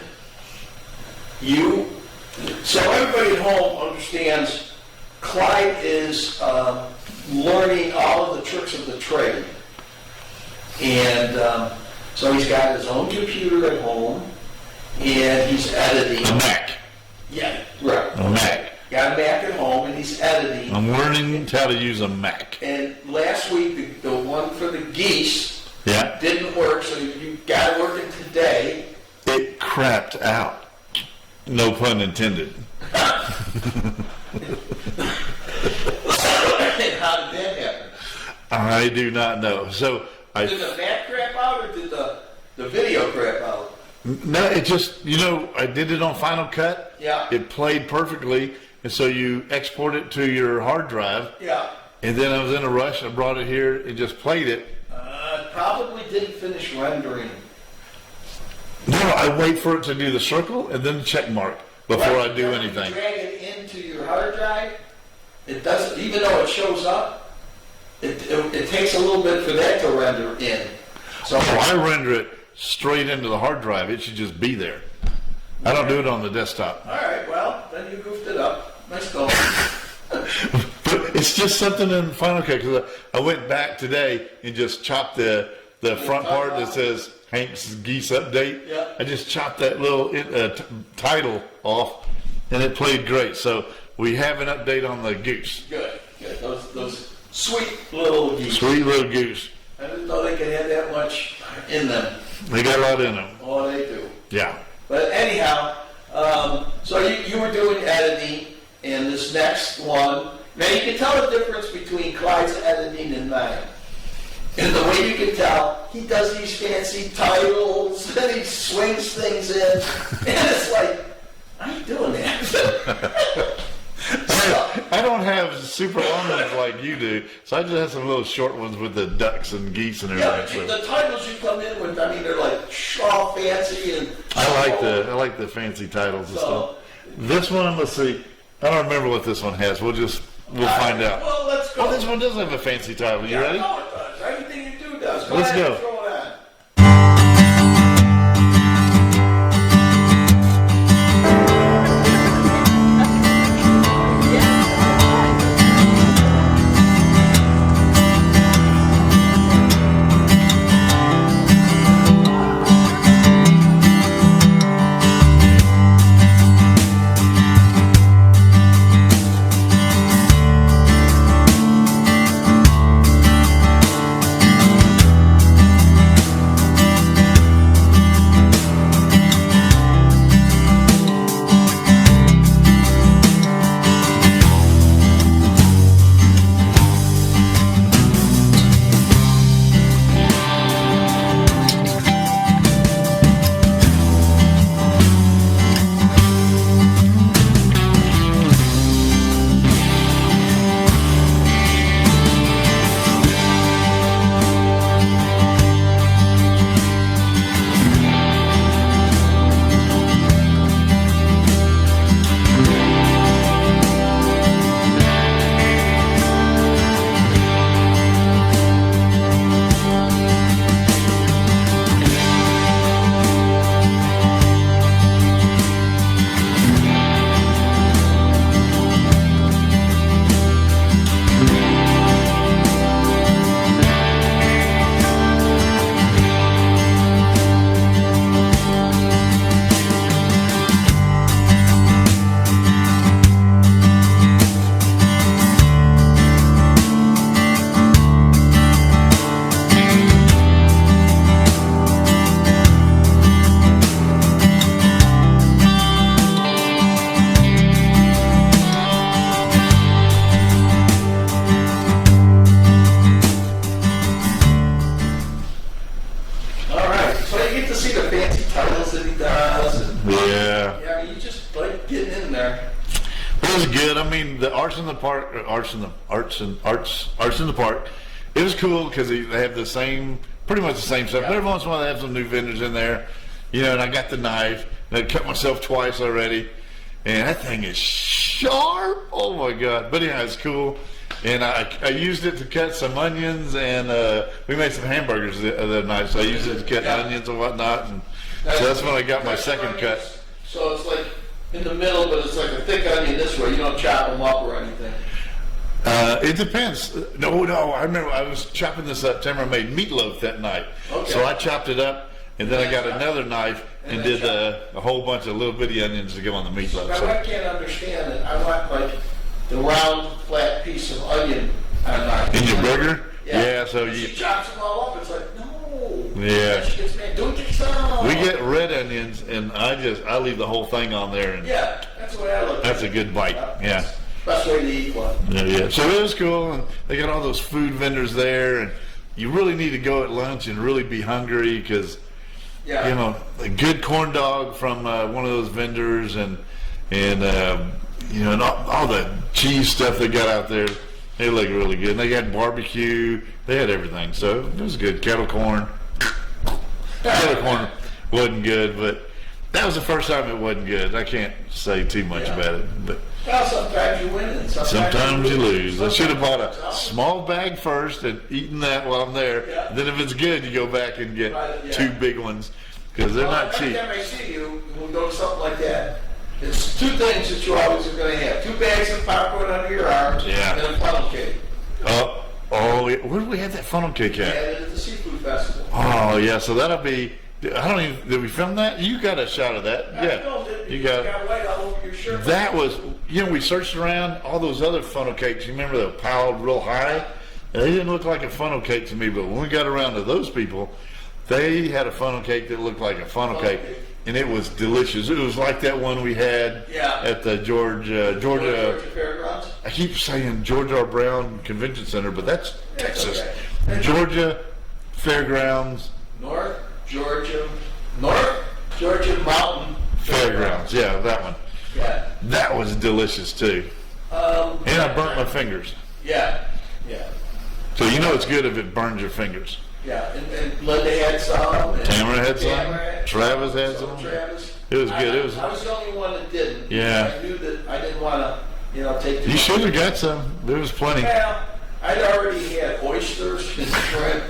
so everybody at home understands Clyde is learning all of the tricks of the trade. And so he's got his own computer at home, and he's editing. A Mac. Yeah, right. A Mac. Got a Mac at home, and he's editing. I'm learning how to use a Mac. And last week, the one for the Geese didn't work, so you got it working today. It crapped out. No pun intended. How did that happen? I do not know. So Did the Mac crap out, or did the video crap out? No, it just, I did it on Final Cut. Yeah. It played perfectly, and so you export it to your hard drive. Yeah. And then I was in a rush. I brought it here and just played it. Probably didn't finish rendering. No, I wait for it to do the circle and then the check mark before I do anything. You drag it into your hard drive, it doesn't, even though it shows up, it takes a little bit for that to render in. So I render it straight into the hard drive. It should just be there. I don't do it on the desktop. all right, well, then you goofed it up. Nice going. But it's just something in Final Cut, because I went back today and just chopped the front part that says Hank's Geese Update. Yeah. I just chopped that little title off, and it played great. So we have an update on the Goose. Good. Those sweet little geese. Sweet little Goose. I didn't know they could have that much in them. They got a lot in them. Oh, they do. Yeah. But anyhow, so you were doing editing, and this next one, now you can tell the difference between Clyde's editing and mine. And the way you can tell, he does these fancy titles, and he swings things in, and it's like, I ain't doing that. I don't have super long ones like you do, so I just have some little short ones with the ducks and geese and Yeah, everything. but the titles you come in with, I mean, they're like all fancy and. I like the fancy titles and stuff. This one, let's see. I don't remember what this one has. We'll find out. Well, let's go. Oh, this one does have a fancy title. You ready? No, it does. Everything you do does. Let's ahead go. and throw it on. Arts in the Park, Arts in the Park. It was cool because they have the same, pretty much the same stuff. But every once in a while they have some new vendors in there, you know. And I got the knife. And I cut myself twice already, and that thing is sharp. Oh my god! But yeah, it's cool. And I used it to cut some onions, and we made some hamburgers the other night. So I used it to cut onions and whatnot, and so that's when I got my second cut. So it's like in the middle, but it's like a thick onion this way. You don't chop them up or anything. It depends. No, I remember I was chopping this up. Tamara made meatloaf that night, so I chopped it up, and then I got another knife and did a whole bunch of little bitty onions to go on the meatloaf. Now, I can't understand it. I want like the round, flat piece of onion on my in your burger. Yeah. So she chops them all up. It's like no. Yeah. She gets mad. Do it yourself. We get red onions, and I leave the whole thing on there. And yeah, that's the way I look at it. That's a good bite. Yeah. Best way to eat one. Yeah. So it was cool, and they got all those food vendors there, and you really need to go at lunch and really be hungry because, you know, a good corn dog from one of those vendors, and you know, and all the cheese stuff they got out there, they look really good. And they had barbecue, they had everything, so it was good. Kettle corn wasn't good, but that was the first time it wasn't good. I can't say too much about it, but Well, sometimes you win and sometimes you lose. I should have bought a small bag first and eaten that while I'm there. Yeah. Then if it's good, you go back and get Right, yeah. 2 big ones because they're not cheap. Every time I see you, we'll go to something like that. It's 2 things that you always are going to have: 2 bags of popcorn under your arms, Yeah. and a funnel cake. Where did we have that funnel cake Yeah, at? at the seafood festival. Oh, yeah, so that'll be, I don't even, did we film that? You got a shot of that. I Yeah, filmed it. you You got got white all over your shirt. that was, we searched around all those other funnel cakes. You remember they piled real high? And they didn't look like a funnel cake to me, but when we got around to those people, they had a funnel cake that looked like a funnel cake, and it was delicious. It was like that one we had Yeah. at the Georgia Fairgrounds. I keep saying George R. Brown Convention Center, but that's Texas. okay. Georgia Fairgrounds North Georgia Mountain Fairgrounds. Yeah, that one. Yeah. That was delicious too. And I burnt my fingers. Yeah. So you know it's good if it burns your fingers. Yeah. And Linda had some. And Tamara had some. Tamara Travis had some. Travis. It was good. It was. I was the only one that didn't. Yeah. I knew that I didn't want to, take. You should have got some. There was plenty. Well, I'd already had oysters and shrimp.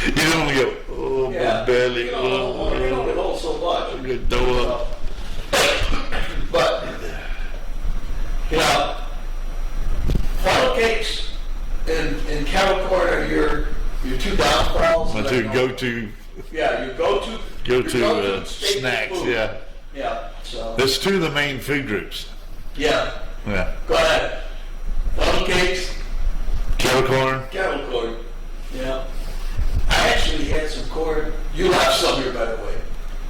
You don't want to go, oh, Yeah. my belly. You don't hold so much. I'm going to throw up. But, funnel cakes and kettle corn are your 2 downfalls. My 2 go-to Yeah, your go-to staple snacks, food. yeah. Yeah, so. There's 2 of the main food groups. Yeah, Yeah. go ahead. Funnel cakes, Kettle corn. kettle corn. Yeah. I actually had some corn. You left some here, by the way.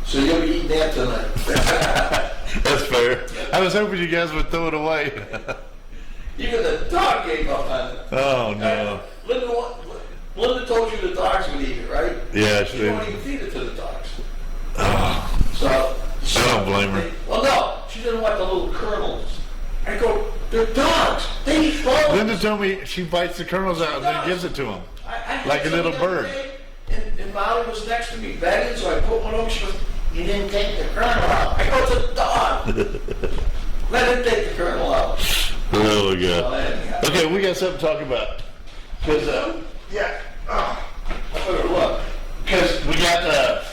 So you'll be eating that tonight. That's fair. I was hoping you guys would throw it away. Even the dog gave up on it. Oh, no. Linda told you the dogs would eat it, right? Yeah, She she won't did. even feed it to the dogs. Oh, So I don't blame her. Well, no, she didn't want the little kernels. I go, they're dogs. They eat bones. Linda told me she bites the kernels out and then gives it to them. I had like a some little the other bird. day, And Molly was next to me begging, so I put one over. She goes, you didn't take the kernel out. I go, it's a dog. Let him take the kernel out. Oh, my Well, God. anyhow. Okay, we got something to talk about. Because, I better look. Because we got,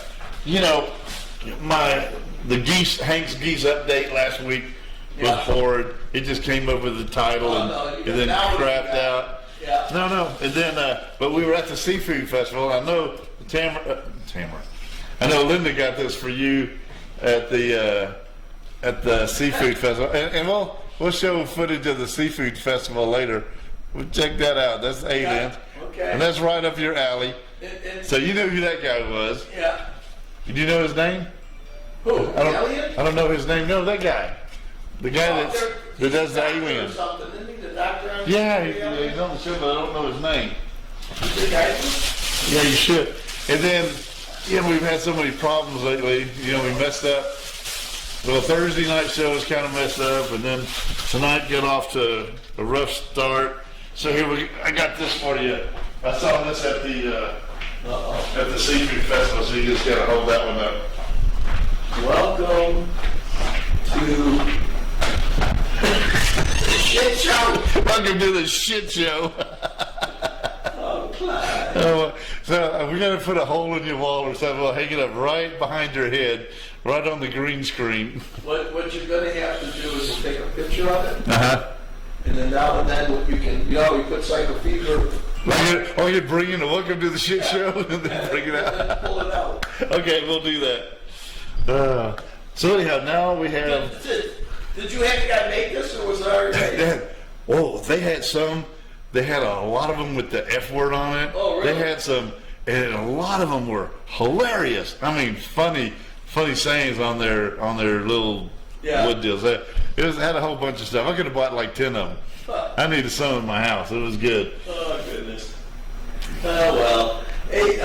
the Geese, Hank's Geese update last week was horrid. It just came up with the title Oh, no, and then now what you crapped got? out. Yeah. No. And then, but we were at the seafood festival. I know Tamara. I know Linda got this for you at the seafood festival, and we'll show footage of the seafood festival later. We'll check that out. That's aliens, Okay. and that's right up your alley. And- So you know who that guy was? yeah. Do you know his name? Who? I don't know his name. No, that guy. The guy that does the aliens. Something, isn't he? The doctor on Yeah, the he's on the show, but I don't know his name. The guy? Yeah, you should. And then, we've had so many problems lately. We messed up. Well, Thursday night show was kind of messed up, and then tonight got off to a rough start. So I got this for you. I saw this at the seafood festival, so you just gotta hold that one up. Welcome to the shit show. Welcome to the shit show. Oh, Clyde. So we're gonna put a hole in your wall or something. We'll hang it up right behind your head, right on the green screen. What you're gonna have to do is take a picture of it, Uh-huh. and then now and then what you can, you put psycho fever. You bring in a welcome to the shit show and then bring it And then out. pull it out. Okay, we'll do that. So anyhow, now we have. Did you have the guy make this, or was it already made? They had some. They had a lot of them with the F word on it. Oh, really? They had some, and a lot of them were hilarious. I mean, funny sayings on their little wood deals. It had a whole bunch of stuff. I could have bought like 10 of them. I needed some in my house. It was good. Oh, goodness. Oh, well. Hey,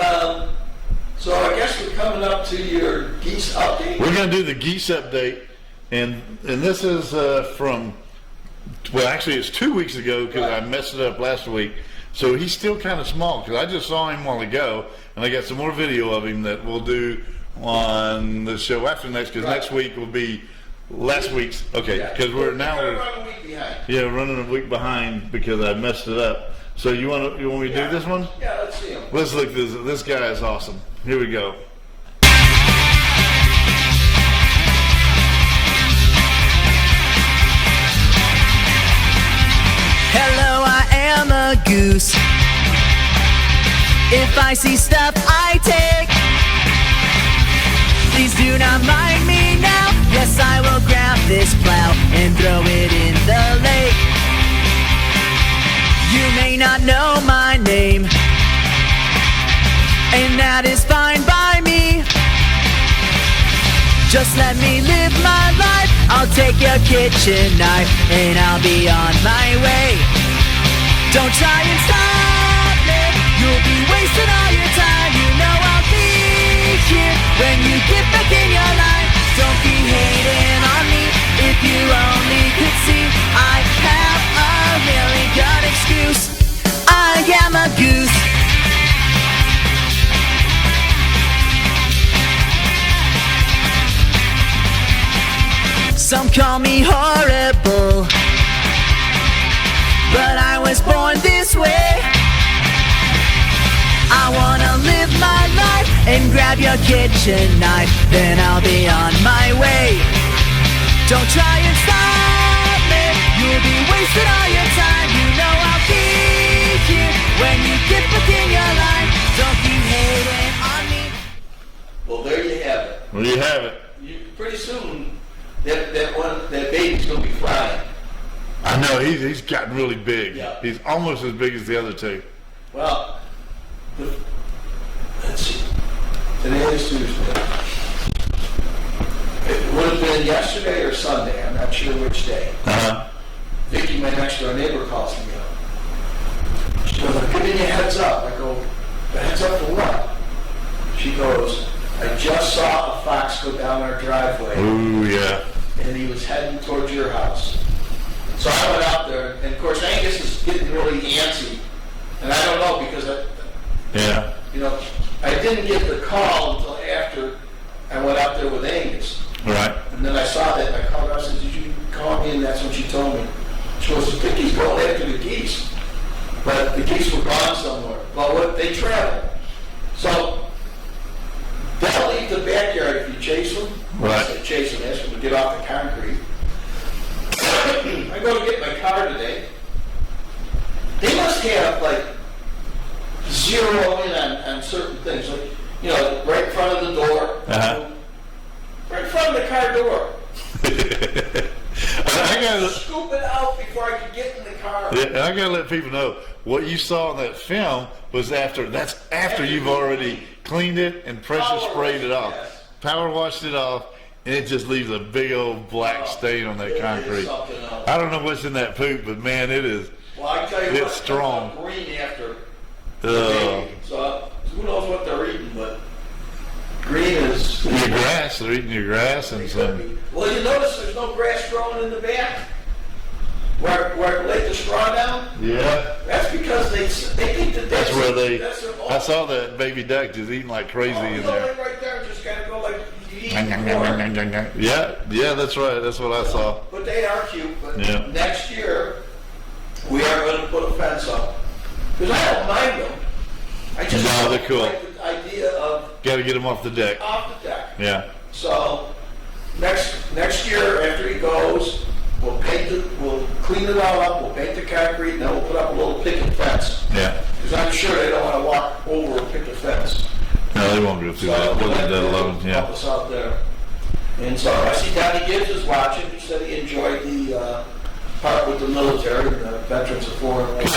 so I guess we're coming up to your Geese update. We're going to do the Geese update, and this is from. Well, actually, it's 2 weeks ago because I messed it up last week. So he's still kind of small because I just saw him a while ago, and I got some more video of him that we'll do on the show after next, because next week will be last week's. Okay, because we're running a week behind. running a week behind because I messed it up. So you want me to do this one? Yeah, let's see him. Let's look. This guy is awesome. Here we go. Hello, I am a goose. If I see stuff I take, please do not mind me now. Yes, I will grab this plow and throw it in the lake. You may not know my name, and that is fine by me. Just let me live my life. I'll take your kitchen knife and I'll be on my way. Don't try and stop me. You'll be wasting all your time. You know I'll be here when you get back in your line. Don't be hating on me. If you only could see, I have a really good excuse. I am a goose. Some call me horrible, but I was born this way. I wanna live my life and grab your kitchen knife, then I'll be on my way. Don't try and stop me. You'll be wasting all your time. You know I'll be here when you get back in your line. Don't be hating on me. Well, there you have it. Well, you have it. Pretty soon, that baby's gonna be flying. I know he's gotten really big. Yeah. He's almost as big as the other two. Well, let's see. Today is Tuesday. It would have been yesterday or Sunday. I'm not sure which day. Vicky, my next door neighbor, calls me up. She goes, "I'm giving you a heads up." I go, "A heads up for what?" She goes, "I just saw a fox go down our driveway." Ooh, yeah. And he was heading towards your house. So I went out there, and of course Angus is getting really antsy. And I don't know, because I didn't get the call until after I went out there with Angus. Right. And then I saw that, and I called her, I said, "Did you call me?" And that's when she told me. She goes, "I think he's going after the geese." But the geese were gone somewhere. Well, they traveled. So they'll leave the backyard if you chase them. Right. I said chase them, ask them to get off the concrete. I go to get my car today. They must have like zero in on certain things, like right in front of the door, right in front of the car door. I gotta scoop it out before I could get in the car. Yeah, I gotta let people know what you saw in that film was after. That's after you've already cleaned it and pressure sprayed it off, power washed it off, and it just leaves a big old black stain on that concrete. I don't know what's in that poop, but man, it is. Well, I tell you, it's strong. Green after. So who knows what they're eating, but green is your grass. They're eating your grass and some. Well, you notice there's no grass growing in the back where I laid the straw down. Yeah. That's because they think that that's where they. That's I saw that baby duck just eating like crazy in there. Right there, just kind of go like you eat Yeah, that's right. That's what I saw. But they are cute. But next year we are going to put a fence up because I don't mind them. I just they're cool. like the idea of got to get them off the deck. Off the deck. Yeah. So next year after he goes, we'll clean it all up. We'll paint the concrete, and then we'll put up a little picket fence. Yeah. Because I'm sure they don't want to walk over a picket fence. No, they won't go through that. They'll let that alone. Yeah. Help us out there. And so I see Donnie Gibbs is watching. He said he enjoyed the part with the military and the veterans of foreign wars.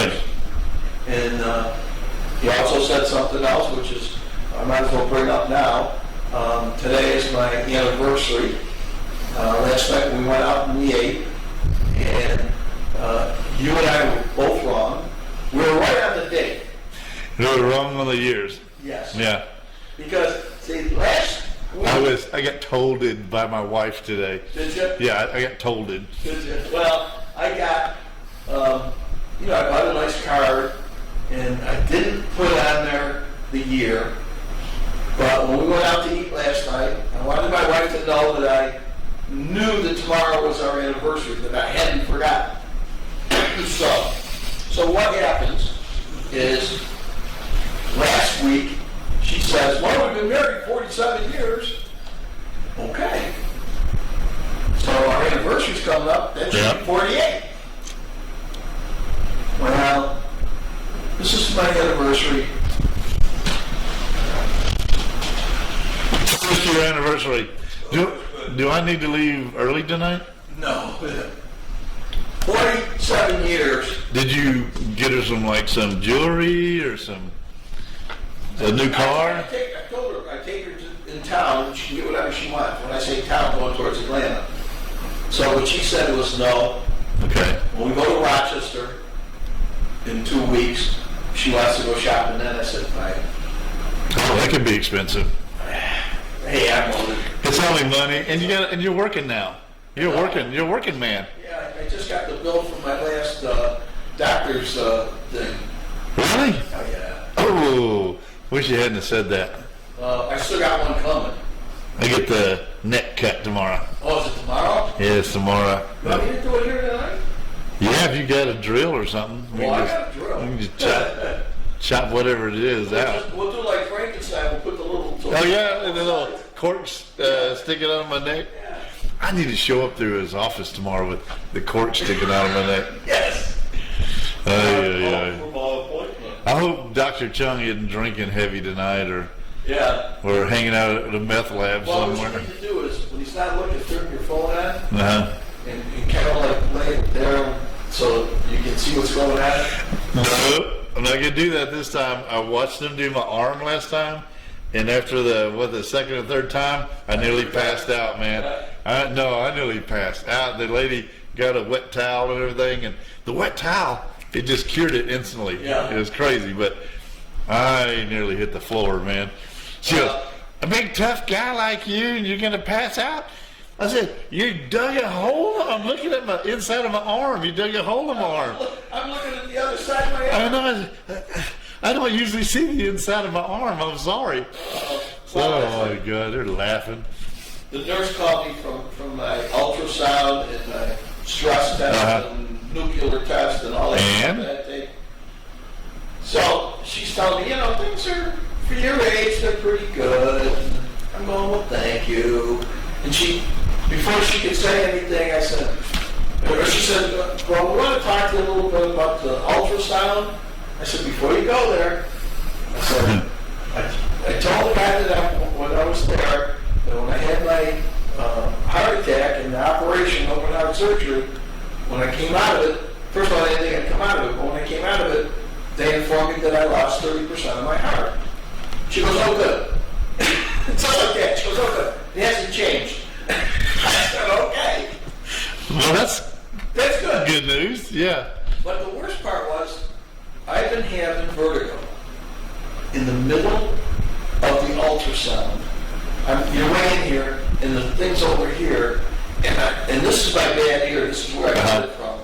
And he also said something else, which is I might as well bring up now. Today is my anniversary. Last night we went out and we ate, and you and I were both wrong. We were right on the date. You were wrong on the years. Yes. Yeah. Because see, last week I got tolded by my wife today. Did you? Yeah, I got tolded. Did you? Well, I got I bought a nice card, and I didn't put on there the year. But when we went out to eat last night, to know that I knew that tomorrow was our anniversary, that I hadn't forgotten. So what happens is, last week, she says, well, we've been married 47 years. Okay. So our anniversary's coming up, then she'll be 48. Well, this is my anniversary. What's your anniversary? Do I need to leave early tonight? No. 47 years. Did you get her some jewelry or a new car? I told her I take her in town and she can get whatever she wants. When I say town, going towards Atlanta. So what she said was no. Okay. When we go to Rochester in 2 weeks, she wants to go shopping then. I said, fine. Oh, that could be expensive. Hey, I'm older. It's only money, and you're working now. You're a working man. Yeah, I just got the bill from my last doctor's thing. Really? Oh, yeah. Oh, wish you hadn't have said that. I still got one coming. I get the neck cut tomorrow. Oh, is it tomorrow? Yeah, it's tomorrow. You want me to do it here tonight? Yeah, if you got a drill or something. Well, I got a drill. We can just chop whatever it is out. We'll do like Frankenstein. We'll put the little... Oh, yeah, and the little corks sticking out of my neck. Yeah. I need to show up through his office tomorrow with the cork sticking out of my neck. Yes. I hope Dr. Chung isn't drinking heavy tonight or hanging out at a meth lab Well, somewhere. what you need to do is, when he's not looking, turn your phone on Uh-huh. and kind of like lay it there so you can see what's going on. No, I'm not gonna do that this time. I watched them do my arm last time, and after the second or third time, I nearly passed out, man. I nearly passed out. The lady got a wet towel and everything, and the wet towel, it just cured it instantly. Yeah. It was crazy, but I nearly hit the floor, man. She goes, a big tough guy like you, and you're gonna pass out? I said, you dug a hole? I'm looking at my inside of my arm. You dug a hole in my arm. I'm looking at the other side of my arm. I know. I don't usually see the inside of my arm. I'm sorry. Oh my God, they're laughing. The nurse called me from my ultrasound and my stress test and nuclear test and all that stuff that I take. So she's telling me, things are, for your age, they're pretty good. I'm going, well, thank you. And before she could say anything, she said, well, we want to talk to you a little bit about the ultrasound. I said, before you go there, I said, I told the guy that when I was there, that when I had my heart attack and the operation, open heart surgery, when I came out of it, first of all, I didn't think I'd come out of it, but when I came out of it, they informed me that I lost 30% of my heart. She goes, oh, good. It's all like that. She goes, oh, good. It hasn't changed. I said, okay. Well, that's good. Good news, yeah. But the worst part was, I've been having vertigo in the middle of the ultrasound. You're right in here, and the thing's over here, and this is my bad ear. This is where I got it from.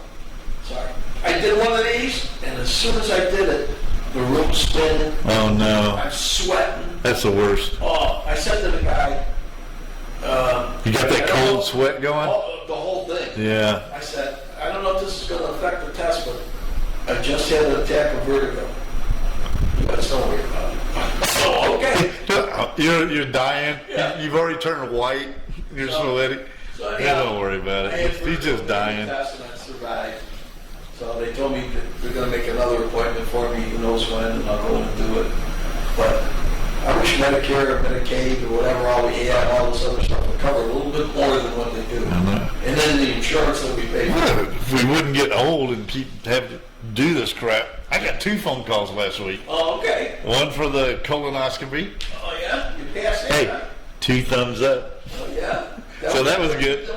Sorry. I did one of these, and as soon as I did it, the room's spinning. Oh no. I'm sweating. That's the worst. Oh, I said to the guy, you got that cold sweat going? The whole thing. Yeah. I said, I don't know if this is going to affect the test, but I just had an attack of vertigo. But don't worry about it. Oh, okay. You're dying. Yeah. You've already turned white. You're sweaty. So, Yeah, don't worry about it. He's just dying. Test and I survived. So they told me that they're going to make another appointment for me. Who knows when? And I'll go and do it. But I wish Medicare or Medicaid or whatever all we had, all this other stuff would cover a little bit more than what they do. And then the insurance that we pay for. If we wouldn't get old and have to do this crap. I got 2 phone calls last week. Oh, okay. One for the colonoscopy. Oh, yeah? You passed that? Hey, 2 thumbs up. Oh, yeah? So that was good. 2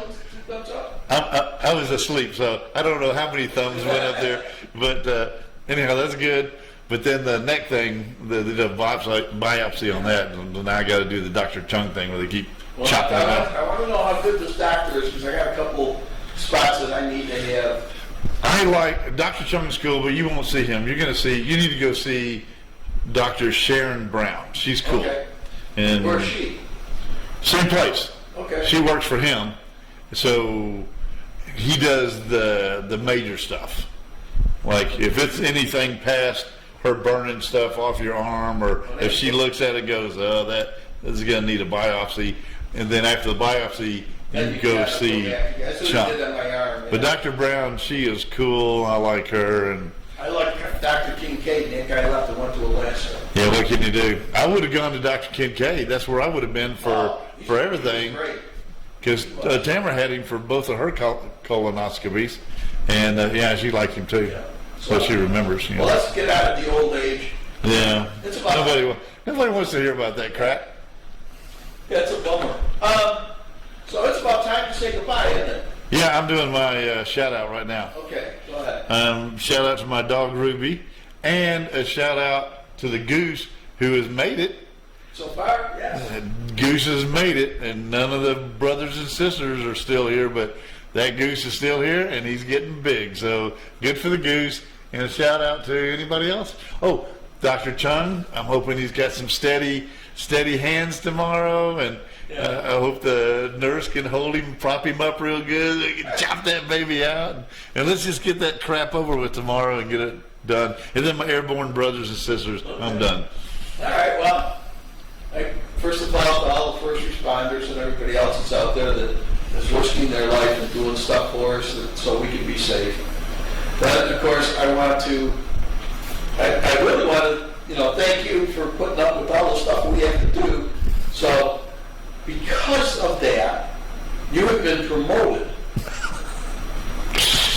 thumbs up? I was asleep, so I don't know how many thumbs went up there. But anyhow, that's good. But then the neck thing, the biopsy on that, and now I got to do the Dr. Chung thing where they keep chopping it up. I want to know how good this doctor is because I got a couple spots that I need to have. I like Dr. Chung's cool, but you won't see him. You need to go see Dr. Sharon Brown. She's cool. Okay. And where's she? same place. Okay. She works for him, so he does the major stuff. Like if it's anything past her burning stuff off your arm, or if she looks at it and goes, oh, this is going to need a biopsy, and then after the biopsy, you go see Chuck. But Dr. Brown, she is cool. I like her, and I like Dr. Kincaid. That guy left and went to Alaska. yeah, what can you do? I would have gone to Dr. Kincaid. That's where I would have been for everything. Because Tamara had him for both of her colonoscopies, and yeah, she liked him too. Yeah. So she remembers. You know. Well, let's get out of the old age. Yeah. It's about Nobody wants to hear about that crap. Yeah, it's a bummer. So it's about time to say goodbye, isn't it? Yeah, I'm doing my shout out right now. Okay, go ahead. Shout out to my dog Ruby, and a shout out to the Goose who has made it. So far, yes. Goose has made it, and none of the brothers and sisters are still here, but that Goose is still here, and he's getting big. So good for the Goose, and a shout out to anybody else. Oh, Dr. Chung, I'm hoping he's got some steady hands tomorrow, and I hope the nurse can hold him, prop him up real good. They can chop that baby out, and let's just get that crap over with tomorrow and get it done. And then my airborne brothers and sisters, I'm done. All right, well, first of all, to all the first responders and everybody else that's out there that is risking their life and doing stuff for us so we can be safe. Then, of course, I really want to, thank you for putting up with all the stuff we have to do. So, because of that, you have been promoted.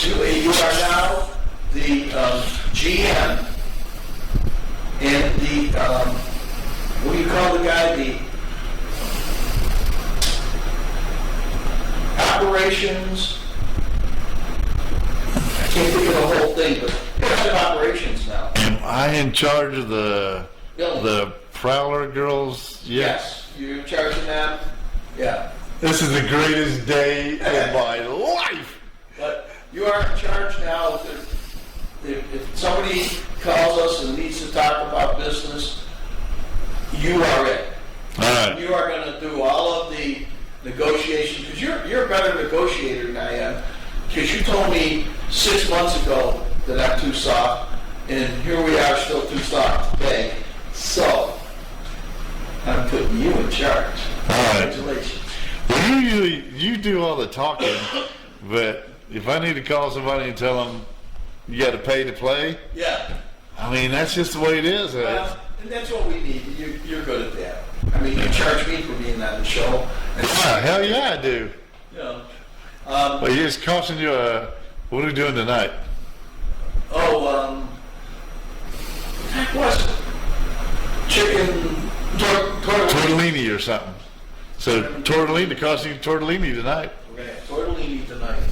You are now the GM and the, what do you call the guy? The operations. I can't think of the whole thing, but you're head of operations now. Am I in charge of the Prowler girls? Yes, you're in charge of them. Yeah. This is the greatest day of my life. But you are in charge now. If somebody calls us and needs to talk about business, you are it. All right. You are going to do all of the negotiations, because you're a better negotiator than I am. Because you told me 6 months ago that I'm too soft, and here we are still too soft today. So, I'm putting you in charge. All right. Congratulations. Well, you do all the talking, but if I need to call somebody and tell them you got to pay to play, Yeah. I mean, that's just the way it is. Well, and that's what we need. You're good at that. I mean, you charge me for being on the show. Yeah, hell yeah, I do. You know. But it's costing you what are we doing tonight? What was it? Chicken Tortellini or something. So tortellini, costing you tortellini tonight. We're going to have tortellini tonight.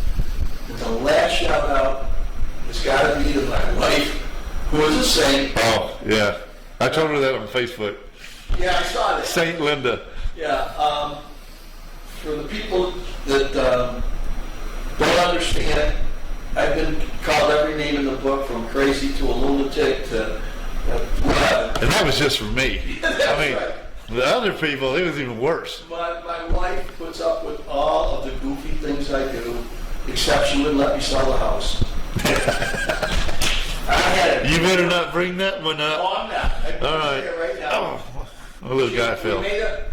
And the last shout out has got to be to my wife, who is a saint. Oh, yeah. I told her that on Facebook. Yeah, I saw that. Saint Linda. Yeah. For the people that don't understand, I've been called every name in the book, from crazy to a lunatic to whatever. And that was just for me. I mean, right. the other people, it was even worse. My wife puts up with all of the goofy things I do, except she wouldn't let me sell the house. I had You better not bring that one up. Oh, I'm not. All right. It right now. Oh, little guy fell.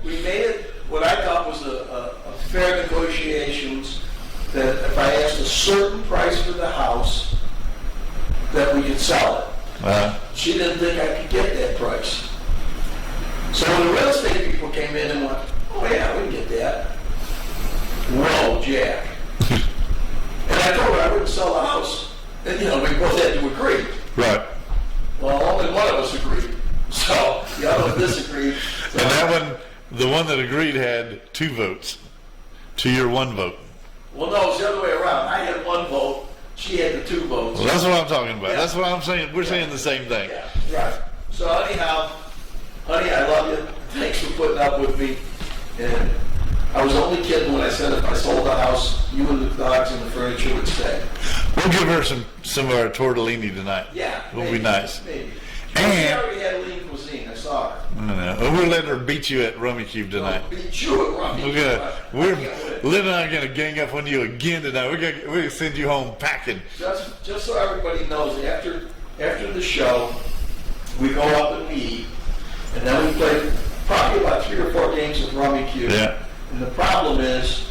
We made it what I thought was a fair negotiations, that if I asked a certain price for the house, that we could sell it. She didn't think I could get that price. So when the real estate people came in and went, oh yeah, we can get that. Whoa, Jack. And I told her I wouldn't sell the house. And we both had to agree. Right. Well, only one of us agreed. So the other one disagreed. So, And that one, the one that agreed had 2 votes to your 1 vote. well, no, it's the other way around. I had 1 vote. She had the 2 votes. Well, that's what I'm talking about. Yeah. That's what I'm saying. We're saying the same thing. Yeah, right. So anyhow, honey, I love you. Thanks for putting up with me. And I was only kidding when I said if I sold the house, you and the dogs and the furniture would stay. We'll give her some of our tortellini tonight. Yeah. It'll maybe, be nice. Maybe. And she already had lean cuisine. I saw her. I know. We're letting her beat you at Rummy Cube tonight. Beat you at Rummy Cube. Lynn and I are gonna gang up on you again tonight. We're gonna send you home packing. Just so everybody knows, after the show, we go up and eat, and then we play probably about 3 or 4 games of Rummy Cube. Yeah. And the problem is,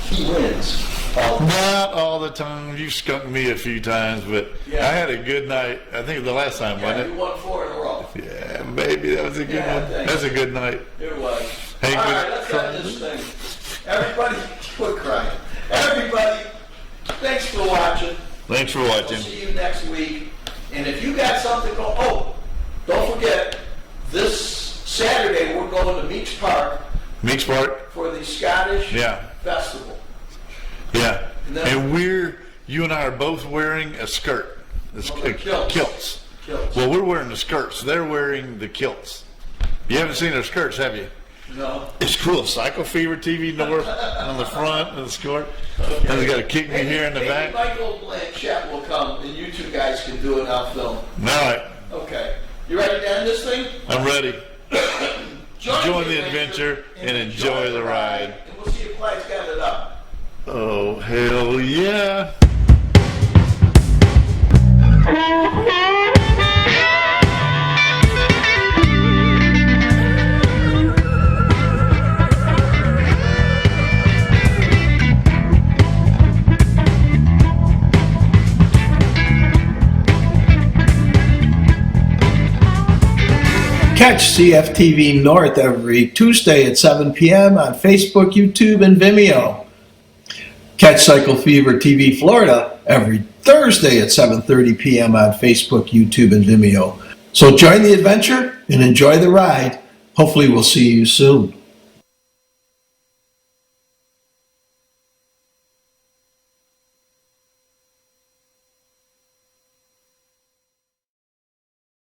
he wins. Not all the time. You skunked me a few times, but Yeah. I had a good night. I think the last time, Yeah, wasn't you it? won 4 in a row. Yeah, baby, that was a good Yeah, one. thanks. That's a good night. It was. Hey, All good right, let's crying. end this thing. Everybody, quit crying. Everybody, thanks for watching. Thanks for We'll watching. see you next week. And if you got something don't forget, this Saturday we're going to Meeks Park Meeks Park. for the Scottish Yeah. Festival. Yeah. And then- And you and I are both wearing a skirt. It's Kilts. kilts. Kilts. Well, we're wearing the skirts. They're wearing the kilts. You haven't seen their skirts, have you? No. It's cool. Cycle Fever TV North on the front of the skirt. And they got a kick me here in the back. Maybe Michael Blanchett will come and you two guys can do it, and I'll film. All right. Okay. You ready to end this thing? I'm ready. Join the adventure and enjoy the ride. And we'll see if Clyde's got it up. Oh, hell yeah. Catch CFTV North every Tuesday at 7 p.m. on Facebook, YouTube, and Vimeo. Catch Cycle Fever TV Florida every Thursday at 7:30 p.m. on Facebook, YouTube, and Vimeo. So join the adventure and enjoy the ride. Hopefully we'll see you soon.